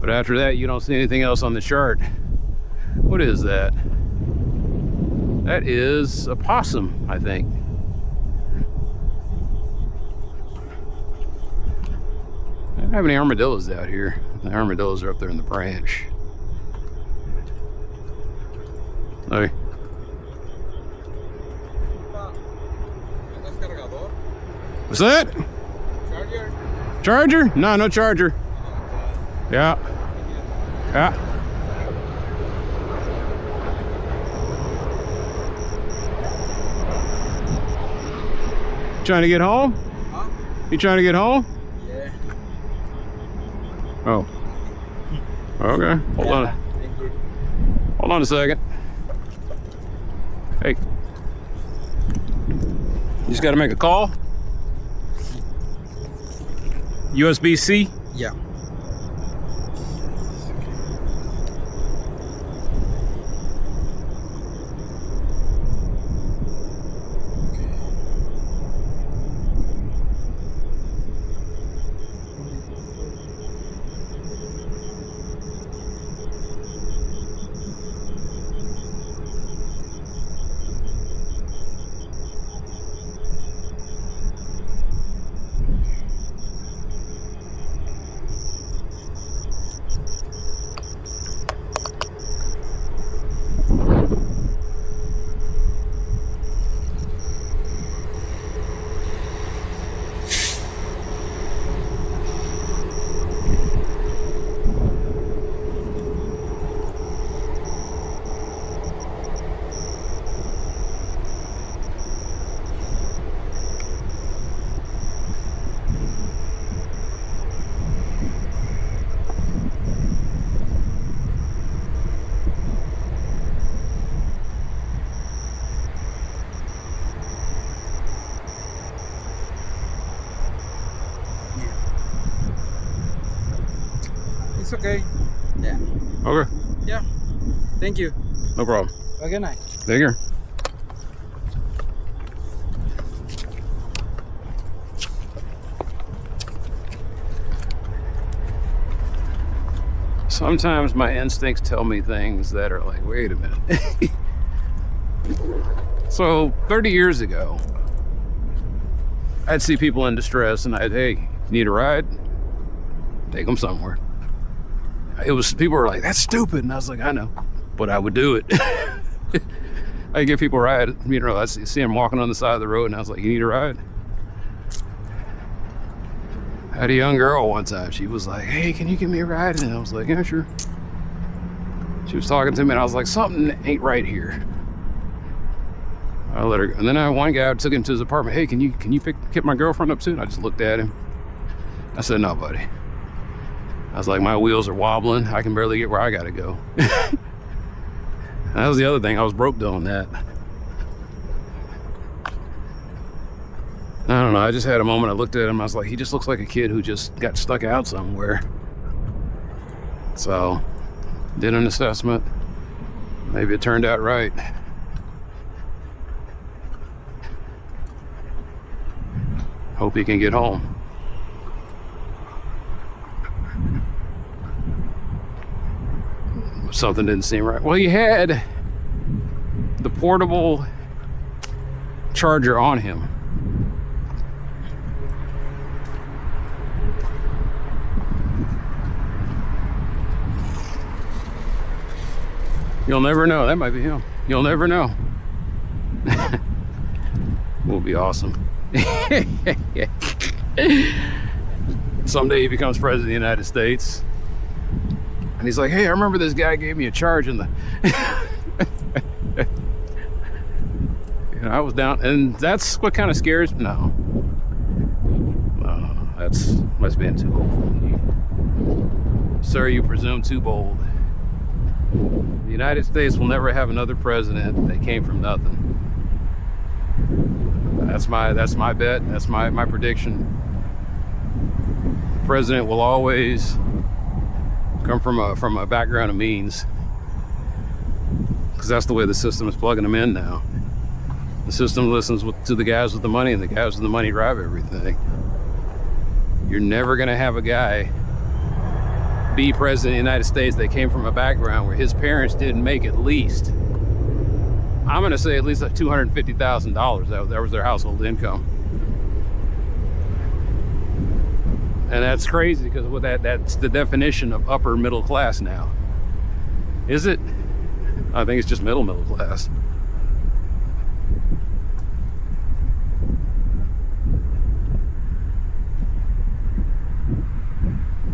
But after that, you don't see anything else on the chart. What is that? That is a possum, I think. I don't have any armadillos out here. The armadillos are up there in the branch. Okay. What's that? Charger? Charger? No, no charger. Yeah. Yeah. Trying to get home? Huh? You trying to get home? Yeah. Oh. Okay. Hold on. Thank you. Hold on a second. Hey. You just got to make a call? USB-C? Yeah. It's okay. Yeah. Okay. Yeah. Thank you. No problem. Have a good night. Take care. Sometimes my instincts tell me things that are like, wait a minute. So 30 years ago, I'd see people in distress and I'd, hey, need a ride? Take them somewhere. People were like, that's stupid. And I was like, I know, but I would do it. I give people a ride. You know, I see them walking on the side of the road and I was like, you need a ride? I had a young girl one time. She was like, hey, can you give me a ride? And I was like, yeah, sure. She was talking to me and I was like, something ain't right here. I let her go. And then I had one guy, I took him to his apartment. Hey, can you pick my girlfriend up too? And I just looked at him. I said, no, buddy. I was like, my wheels are wobbling. I can barely get where I gotta go. That was the other thing. I was broke doing that. I don't know. I just had a moment. I looked at him. I was like, he just looks like a kid who just got stuck out somewhere. So, did an assessment. Maybe it turned out right. Hope he can get home. Something didn't seem right. Well, he had the portable charger on him. You'll never know. That might be him. You'll never know. Will be awesome. Someday he becomes president of the United States. And he's like, hey, I remember this guy gave me a charge in the... You know, I was down, and that's what kind of scares me. No, that's must be too bold for you. Sir, you presume too bold. The United States will never have another president that came from nothing. That's my bet. That's my prediction. The president will always come from a background of means, because that's the way the system is plugging them in now. The system listens to the guys with the money, and the guys with the money drive everything. You're never going to have a guy be president of the United States that came from a background where his parents didn't make at least, I'm going to say at least $250,000. That was their household income. And that's crazy, because with that's the definition of upper middle class now. Is it? I think it's just middle class.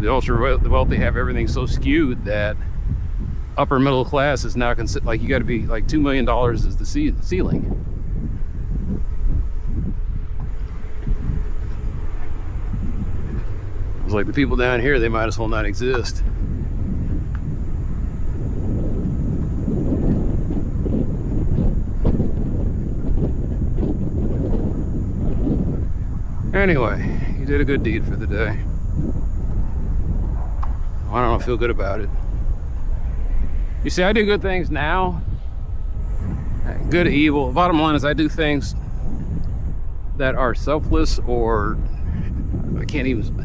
The ultra wealthy have everything so skewed that upper middle class is now considered, like, you got to be like $2 million is the ceiling. It's like the people down here, they might as well not exist. Anyway, you did a good deed for the day. I don't know, feel good about it. You see, I do good things now. Good or evil. Bottom line is I do things that are selfless, or I can't even,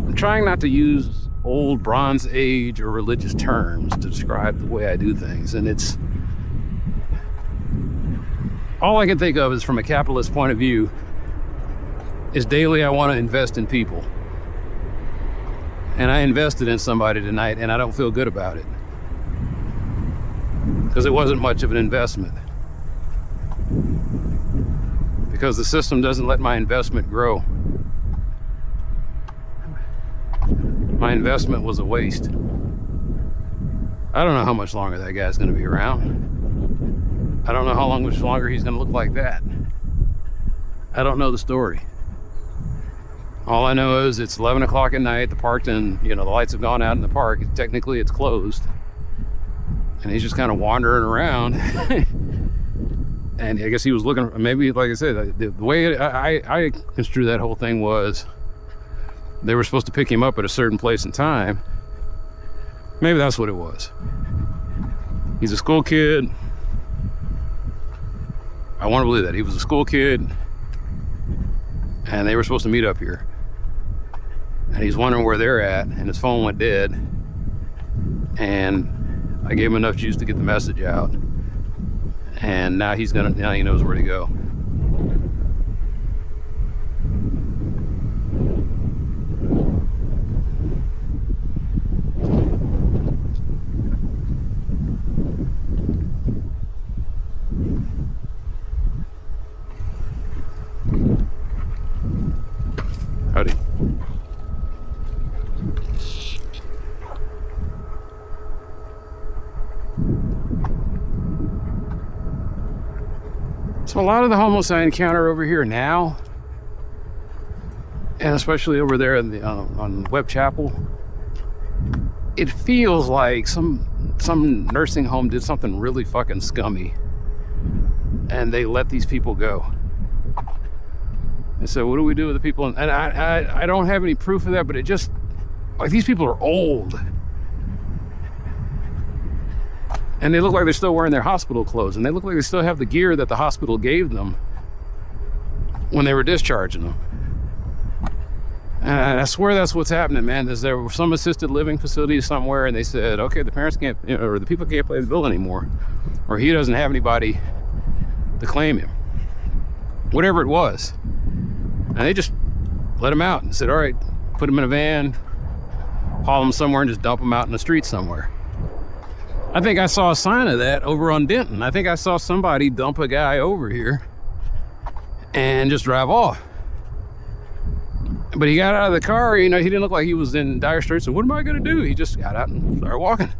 I'm trying not to use old Bronze Age or religious terms to describe the way I do things. And it's, all I can think of is, from a capitalist point of view, is daily I want to invest in people. And I invested in somebody tonight, and I don't feel good about it, because it wasn't much of an investment. Because the system doesn't let my investment grow. My investment was a waste. I don't know how much longer that guy's going to be around. I don't know how much longer he's going to look like that. I don't know the story. All I know is it's 11 o'clock at night, the park, and the lights have gone out in the park. Technically it's closed. And he's just kind of wandering around. And I guess he was looking, maybe, like I said, the way I construed that whole thing was, they were supposed to pick him up at a certain place and time. Maybe that's what it was. He's a school kid. I want to believe that. He was a school kid, and they were supposed to meet up here. And he's wondering where they're at, and his phone went dead. And I gave him enough juice to get the message out. And now he knows where to go. Howdy. So a lot of the homeless I encounter over here now, and especially over there in on Webb Chapel, it feels like some nursing home did something really fucking scummy, and they let these people go. And so what do we do with the people? And I don't have any proof of that, but it just, like, these people are old. And they look like they're still wearing their hospital clothes, and they look like they still have the gear that the hospital gave them when they were discharging them. And I swear that's what's happening, man. There were some assisted living facility somewhere, and they said, okay, the parents can't, or the people can't pay the bill anymore, or he doesn't have anybody to claim him. Whatever it was. And they just let him out and said, all right, put him in a van, haul him somewhere, and just dump him out in the street somewhere. I think I saw a sign of that over on Denton. I think I saw somebody dump a guy over here and just drive off. But he got out of the car, he didn't look like he was in dire straits. So what am I gonna do? He just got out and started walking.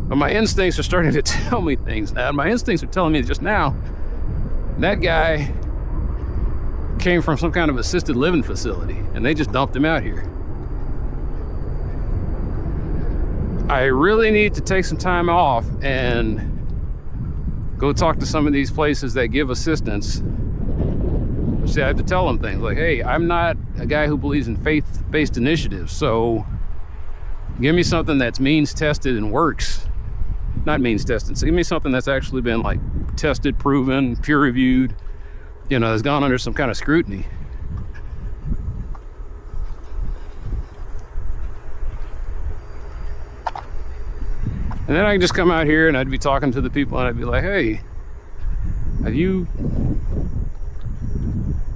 But my instincts are starting to tell me things now. My instincts are telling me just now, that guy came from some kind of assisted living facility, and they just dumped him out here. I really need to take some time off and go talk to some of these places that give assistance. See, I have to tell them things like, hey, I'm not a guy who believes in faith-based initiatives, so give me something that's means tested and works. Not means tested, so give me something that's actually been like tested, proven, peer reviewed, has gone under some kind of scrutiny. And then I can just come out here and I'd be talking to the people and I'd be like, hey,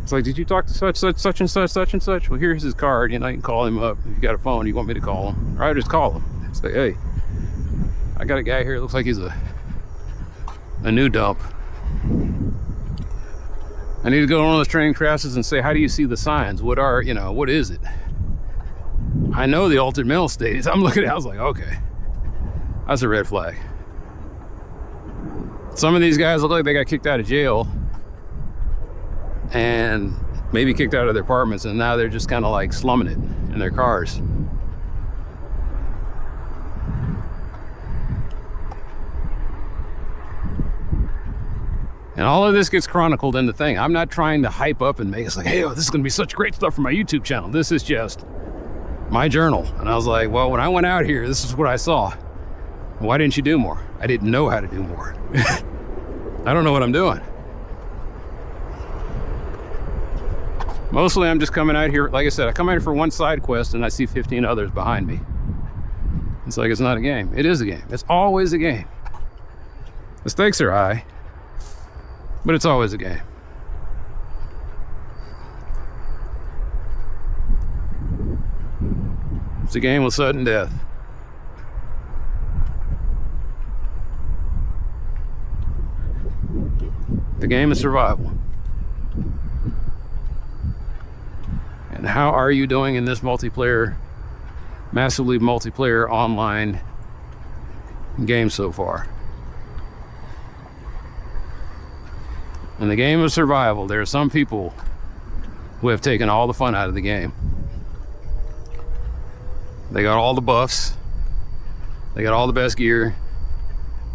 it's like, did you talk to such and such? Well, here's his card, you can call him up. If you got a phone, you want me to call him? Or I just call him. It's like, hey, I got a guy here, looks like he's a new dump. I need to go to one of those training classes and say, how do you see the signs? What is it? I know the altered mental state is. I'm looking at it, I was like, okay. That's a red flag. Some of these guys look like they got kicked out of jail and maybe kicked out of their apartments, and now they're just kind of like slumming it in their cars. And all of this gets chronicled in the thing. I'm not trying to hype up and make it like, hey, this is gonna be such great stuff for my YouTube channel. This is just my journal. And I was like, well, when I went out here, this is what I saw. Why didn't you do more? I didn't know how to do more. I don't know what I'm doing. Mostly I'm just coming out here, like I said, I come out here for one side quest and I see 15 others behind me. It's like, it's not a game. It is a game. It's always a game. The stakes are high, but it's always a game. It's a game with sudden death. The game is survival. And how are you doing in this multiplayer, massively multiplayer online game so far? In the game of survival, there are some people who have taken all the fun out of the game. They got all the buffs, they got all the best gear,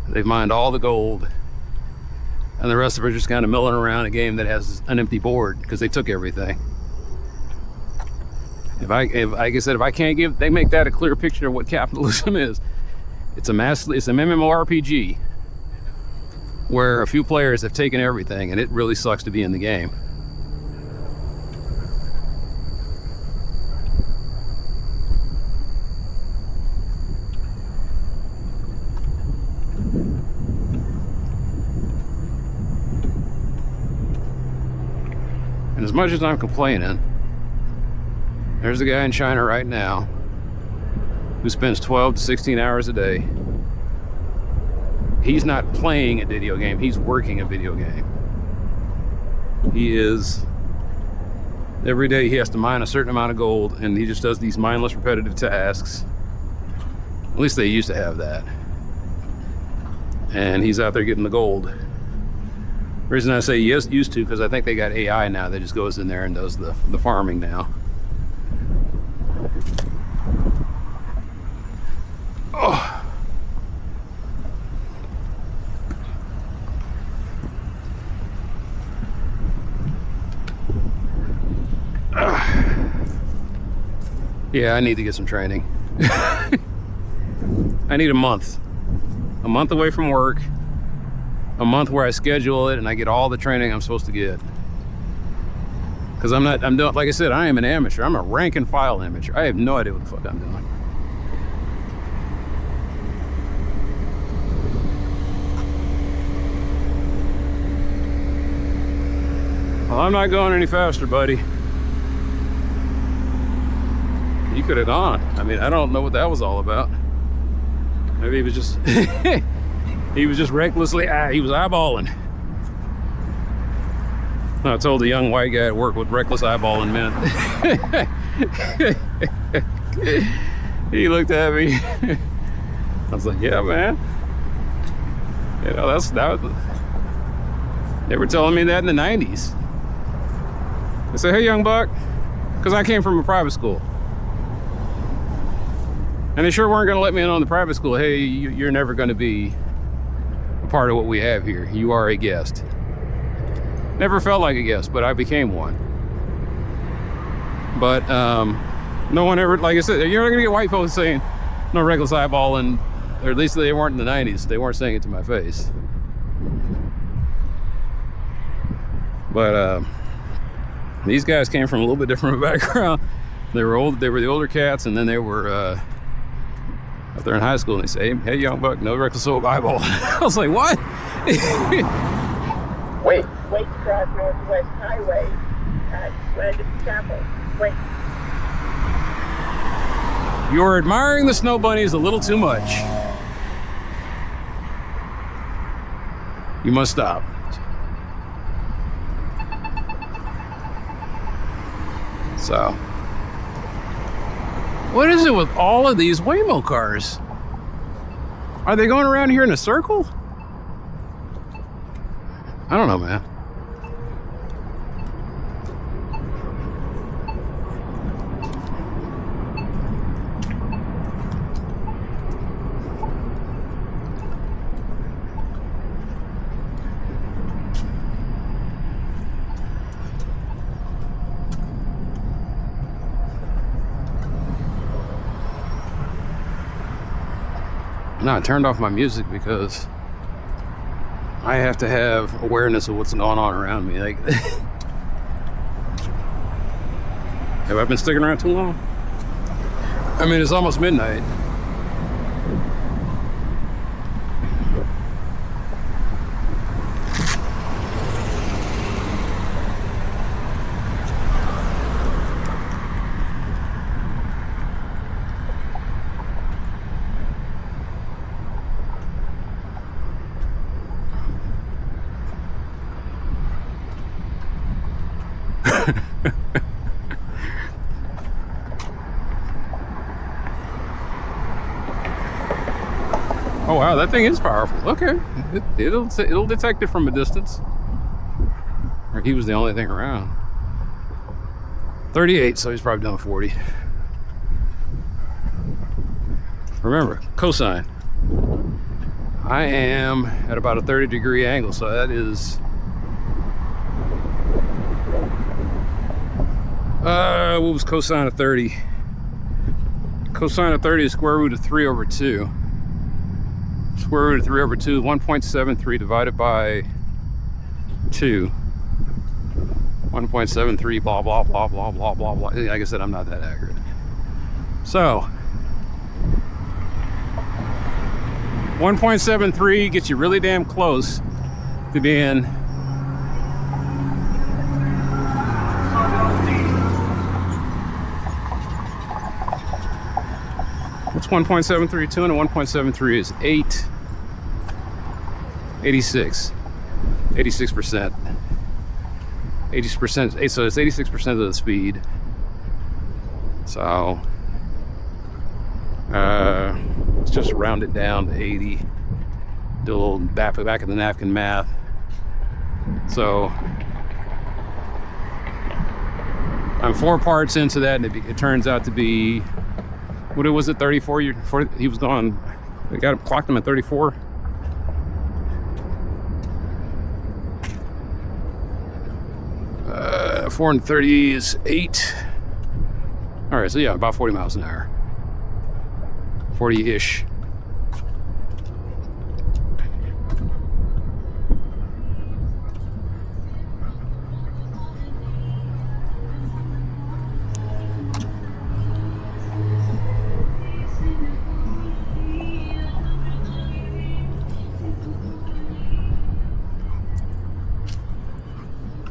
they've mined all the gold, and the rest of it are just kind of milling around a game that has an empty board because they took everything. Like I said, if I can't give, they make that a clear picture of what capitalism is. It's an MMORPG where a few players have taken everything, and it really sucks to be in the game. And as much as I'm complaining, there's a guy in China right now who spends 12 to 16 hours a day. He's not playing a video game, he's working a video game. He is, every day he has to mine a certain amount of gold, and he just does these mindless repetitive tasks. At least they used to have that. And he's out there getting the gold. The reason I say yes, used to, because I think they got AI now that just goes in there and does the farming now. Oh. Yeah, I need to get some training. I need a month away from work, a month where I schedule it and I get all the training I'm supposed to get. Because I'm doing, like I said, I am an amateur. I'm a rank and file amateur. I have no idea what the fuck I'm doing. Well, I'm not going any faster, buddy. You could have gone. I mean, I don't know what that was all about. Maybe he was just he was just recklessly, he was eyeballing. I told a young white guy at work what reckless eyeballing meant. He looked at me. I was like, yeah, man. You know, that was, they were telling me that in the 90s. They said, hey, young buck, because I came from a private school. And they sure weren't going to let me in on the private school. Hey, you're never going to be a part of what we have here. You are a guest. Never felt like a guest, but I became one. But no one ever, like I said, you're not going to get white folks saying no reckless eyeballing, or at least they weren't in the 90s. They weren't saying it to my face. But these guys came from a little bit different of a background. They were the older cats, and then they were up there in high school, and they say, hey, young buck, no reckless eyeball. I was like, what? Wait to cross Northwest Highway at Webb Chapel. Wait. You're admiring the snow bunnies a little too much. You must stop. So, what is it with all of these Waymo cars? Are they going around here in a circle? I don't know, man. No, I turned off my music because I have to have awareness of what's going on around me. Like, have I been sticking around too long? I mean, it's almost midnight. Oh wow, that thing is powerful. Okay, it'll detect it from a distance. Or he was the only thing around. 38, so he's probably done 40. Remember, cosine. I am at about a 30-degree angle, so that is What was cosine of 30? Cosine of 30 is square root of 3 over 2. Square root of 3 over 2 is 1.73 divided by 2. 1.73 blah blah blah blah blah blah blah. Like I said, I'm not that accurate. So 1.73 gets you really damn close to being what's 1.73? 2 and 1.73 is 86%. 80%, so it's 86% of the speed. So let's just round it down to 80. Do a little back of the napkin math. So I'm 4 parts into that, and it turns out to be, what was it, 34? He was gone. We clocked him at 34. Uh, 4 and 30 is 8. All right, so yeah, about 40 miles an hour. 40-ish.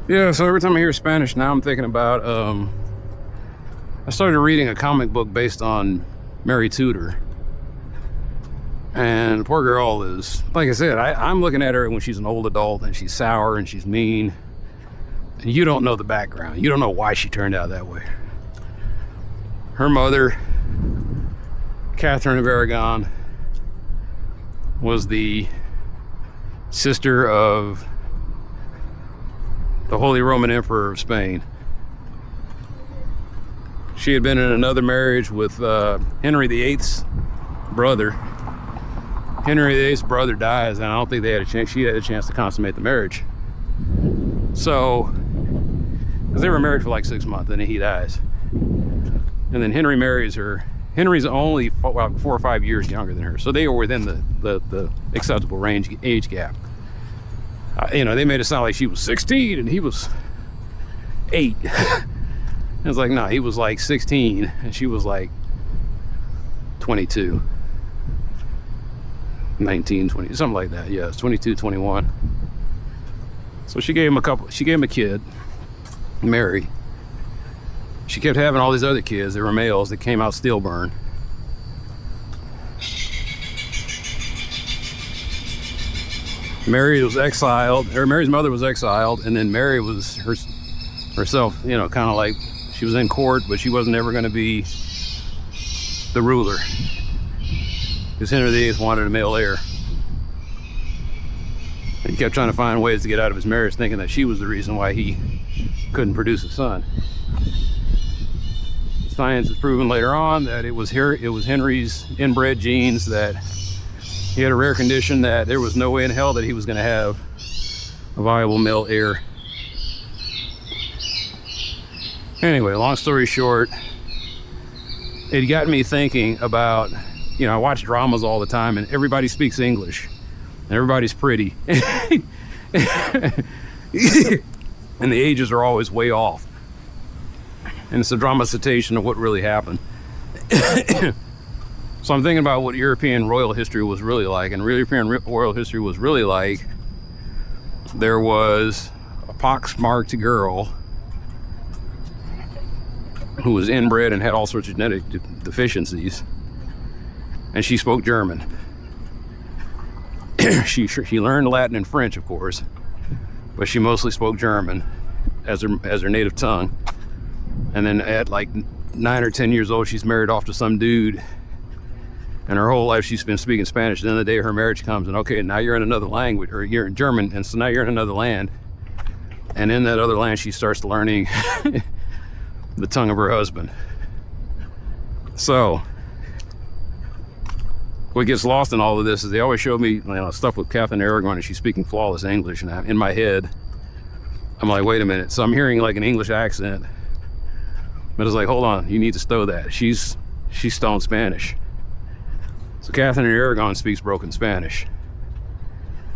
Yeah, so every time I hear Spanish now, I'm thinking about, I started reading a comic book based on Mary Tudor. And the poor girl is, like I said, I'm looking at her when she's an old adult and she's sour and she's mean. And you don't know the background. You don't know why she turned out that way. Her mother, Catherine of Aragon, was the sister of the Holy Roman Emperor of Spain. She had been in another marriage with Henry VIII's brother. Henry VIII's brother dies, and I don't think they had a chance. She had a chance to consummate the marriage. So, because they were married for like 6 months, and then he dies, and then Henry marries her. Henry's only 4 or 5 years younger than her, so they were within the acceptable age gap. You know, they made it sound like she was 16 and he was 8. It was like, no, he was like 16 and she was like 22. 19, 20, something like that. Yeah, it's 22, 21. So she gave him a kid, Mary. She kept having all these other kids. They were males that came out stillborn. Mary was exiled, or Mary's mother was exiled, and then Mary was herself, you know, kind of like, she was in court, but she wasn't ever going to be the ruler. Because Henry VIII wanted a male heir. And he kept trying to find ways to get out of his marriage, thinking that she was the reason why he couldn't produce a son. Science has proven later on that it was Henry's inbred genes, that he had a rare condition that there was no way in hell that he was going to have a viable male heir. Anyway, long story short, it got me thinking about, you know, I watch dramas all the time and everybody speaks English and everybody's pretty. And the ages are always way off. And it's a dramatization of what really happened. So I'm thinking about what European royal history was really like. And European royal history was really like, there was a pox-marked girl who was inbred and had all sorts of genetic deficiencies. And she spoke German. She learned Latin and French, of course, but she mostly spoke German as her native tongue. And then at like 9 or 10 years old, she's married off to some dude. And her whole life she's been speaking Spanish. Then the day her marriage comes, and okay, now you're in another language, or you're in German, and so now you're in another land. And in that other land, she starts learning the tongue of her husband. So what gets lost in all of this is they always show me, you know, stuff with Catherine Aragon, and she's speaking flawless English, and in my head, I'm like, wait a minute. So I'm hearing like an English accent But it's like, hold on, you need to stow that. She's stowing Spanish. So Catherine Aragon speaks broken Spanish.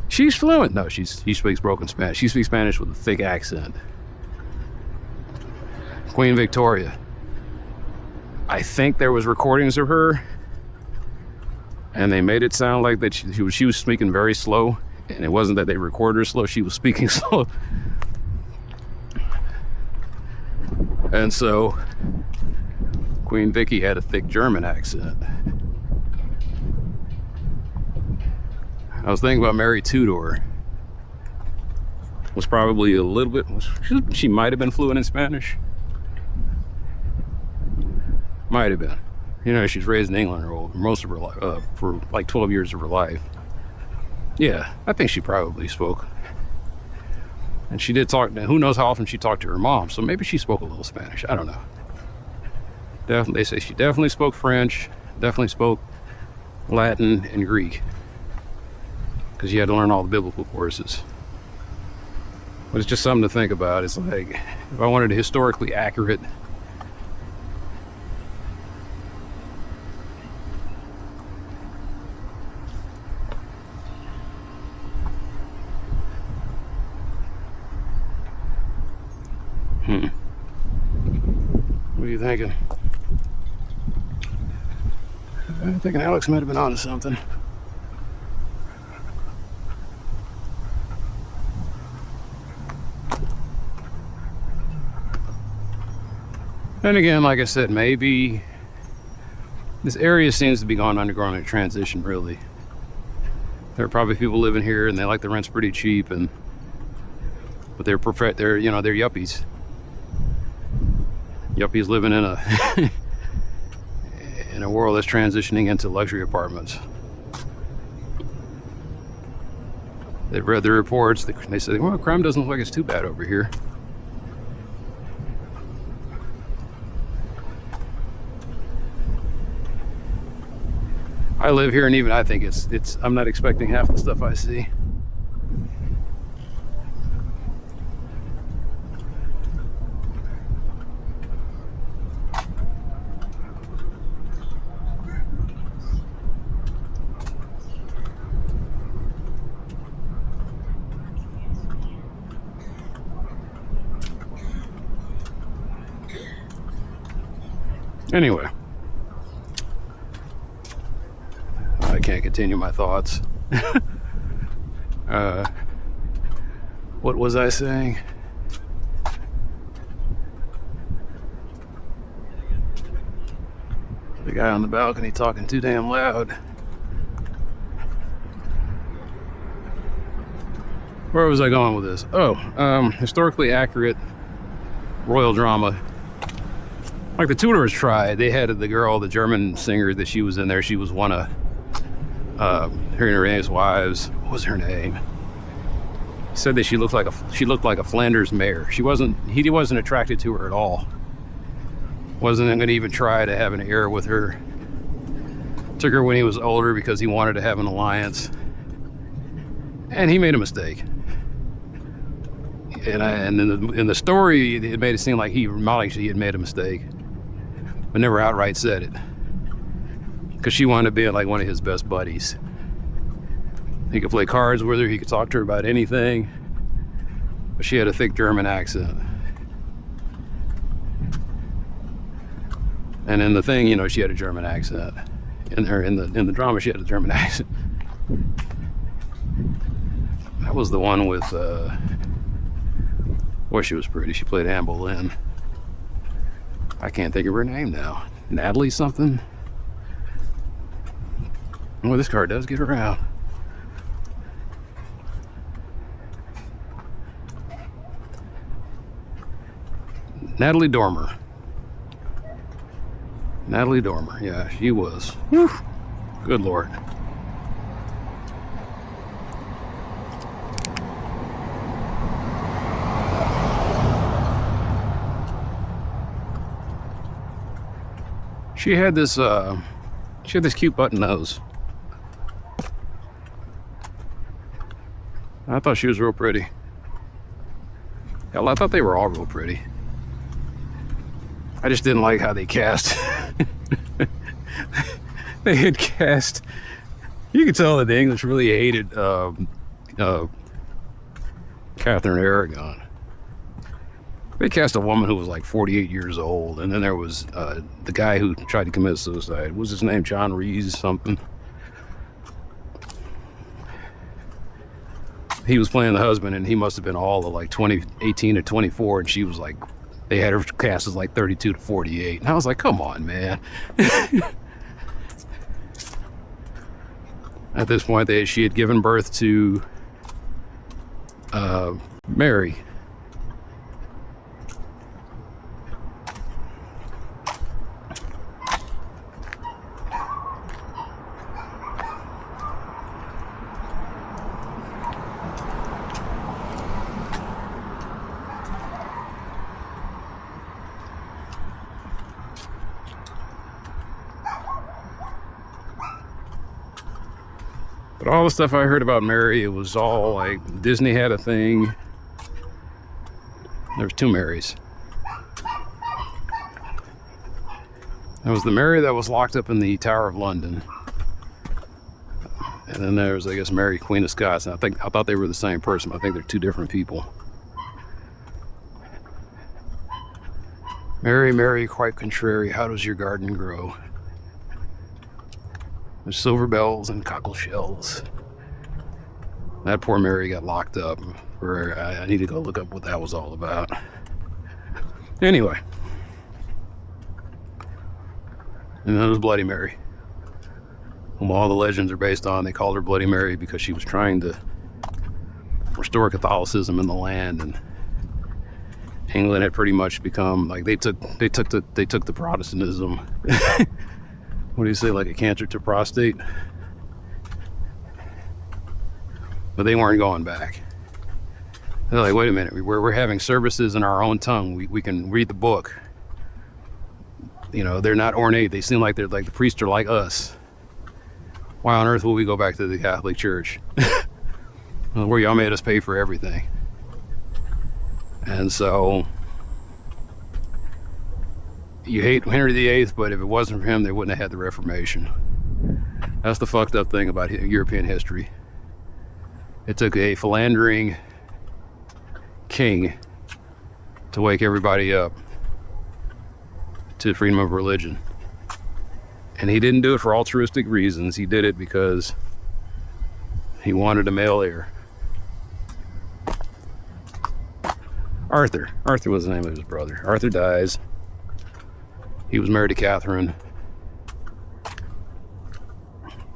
She's fluent. No, she speaks broken Spanish. She speaks Spanish with a thick accent. Queen Victoria. I think there was recordings of her, and they made it sound like that she was speaking very slow, and it wasn't that they recorded her slow. She was speaking slow. And so Queen Vicky had a thick German accent. I was thinking about Mary Tudor. Was probably a little bit, she might have been fluent in Spanish. Might have been. You know, she's raised in England most of her life, for like 12 years of her life. Yeah, I think she probably spoke. And she did talk, who knows how often she talked to her mom, so maybe she spoke a little Spanish, I don't know. Definitely, they say she definitely spoke French, definitely spoke Latin and Greek, because you had to learn all the biblical courses. But it's just something to think about. It's like, if I wanted a historically accurate What are you thinking? I'm thinking Alex might have been onto something. And again, like I said, maybe this area seems to be undergoing a transition, really. There are probably people living here and they like the rents pretty cheap, but they're yuppies. Yuppies living in a in a world that's transitioning into luxury apartments. They've read the reports. They say, well, crime doesn't look like it's too bad over here. I live here, and even I think it's I'm not expecting half the stuff I see. Anyway, I can't continue my thoughts. What was I saying? The guy on the balcony talking too damn loud. Where was I going with this? Oh, historically accurate royal drama. Like the Tudors tried. They had the girl, the German singer that she was in there. She was one of her name's wives. What was her name? Said that she looked like a Flanders mare. He wasn't attracted to her at all. Wasn't going to even try to have an heir with her. Took her when he was older because he wanted to have an alliance, and he made a mistake. And in the story, it made it seem like he acknowledged he had made a mistake, but never outright said it. Because she wanted to be like one of his best buddies. He could play cards with her, he could talk to her about anything, but she had a thick German accent. And in the thing, you know, she had a German accent. In the drama, she had a German accent. That was the one with, boy, she was pretty. She played Anne Boleyn. I can't think of her name now. Natalie something? Well, this car does get around. Natalie Dormer. Natalie Dormer, yeah, she was. Whew. Good Lord. She had this cute button nose. I thought she was real pretty. Hell, I thought they were all real pretty. I just didn't like how they cast. They had cast. You could tell that the English really hated Catherine Aragon. They cast a woman who was like 48 years old, and then there was the guy who tried to commit suicide. What was his name? John Rees something. He was playing the husband, and he must have been all of like 18 to 24, and she was like, they had her cast as like 32 to 48. And I was like, come on, man. At this point, she had given birth to Mary. But all the stuff I heard about Mary, it was all like Disney had a thing. There was two Marys. There was the Mary that was locked up in the Tower of London. And then there was, I guess, Mary, Queen of Scots. And I thought they were the same person. I think they're two different people. Mary, Mary, quite contrary, how does your garden grow? There's silver bells and cockle shells. That poor Mary got locked up. I need to go look up what that was all about. Anyway. And then there's Bloody Mary, whom all the legends are based on. They called her Bloody Mary because she was trying to restore Catholicism in the land, and England had pretty much become like they took the Protestantism. What do you say, like a cancer to prostate? But they weren't going back. They're like, wait a minute, we're having services in our own tongue. We can read the book. You know, they're not ornate. They seem like they're like the priests are like us. Why on earth will we go back to the Catholic Church? Where y'all made us pay for everything. And so you hate Henry VIII, but if it wasn't for him, they wouldn't have had the Reformation. That's the fucked up thing about European history. It took a philandering king to wake everybody up to freedom of religion. And he didn't do it for altruistic reasons. He did it because he wanted a male heir. Arthur was the name of his brother. Arthur dies. He was married to Catherine.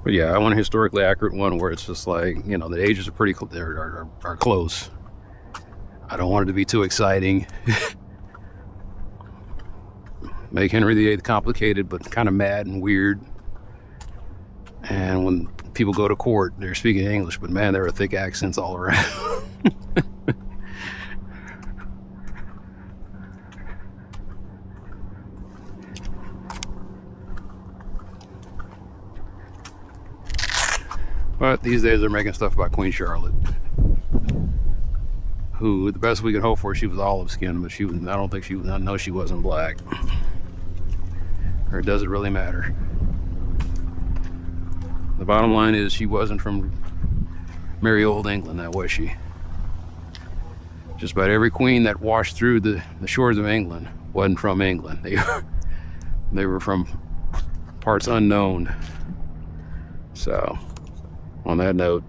But yeah, I want a historically accurate one where it's just like, you know, the ages are pretty are close. I don't want it to be too exciting. Make Henry VIII complicated, but kind of mad and weird. And when people go to court, they're speaking English, but man, there are thick accents all around. But these days they're making stuff about Queen Charlotte, who, the best we could hope for, she was olive skinned, but I don't think she was, I know she wasn't black. Or does it really matter? The bottom line is she wasn't from merry old England, that was she. Just about every queen that washed through the shores of England wasn't from England. They were from parts unknown. So, on that note,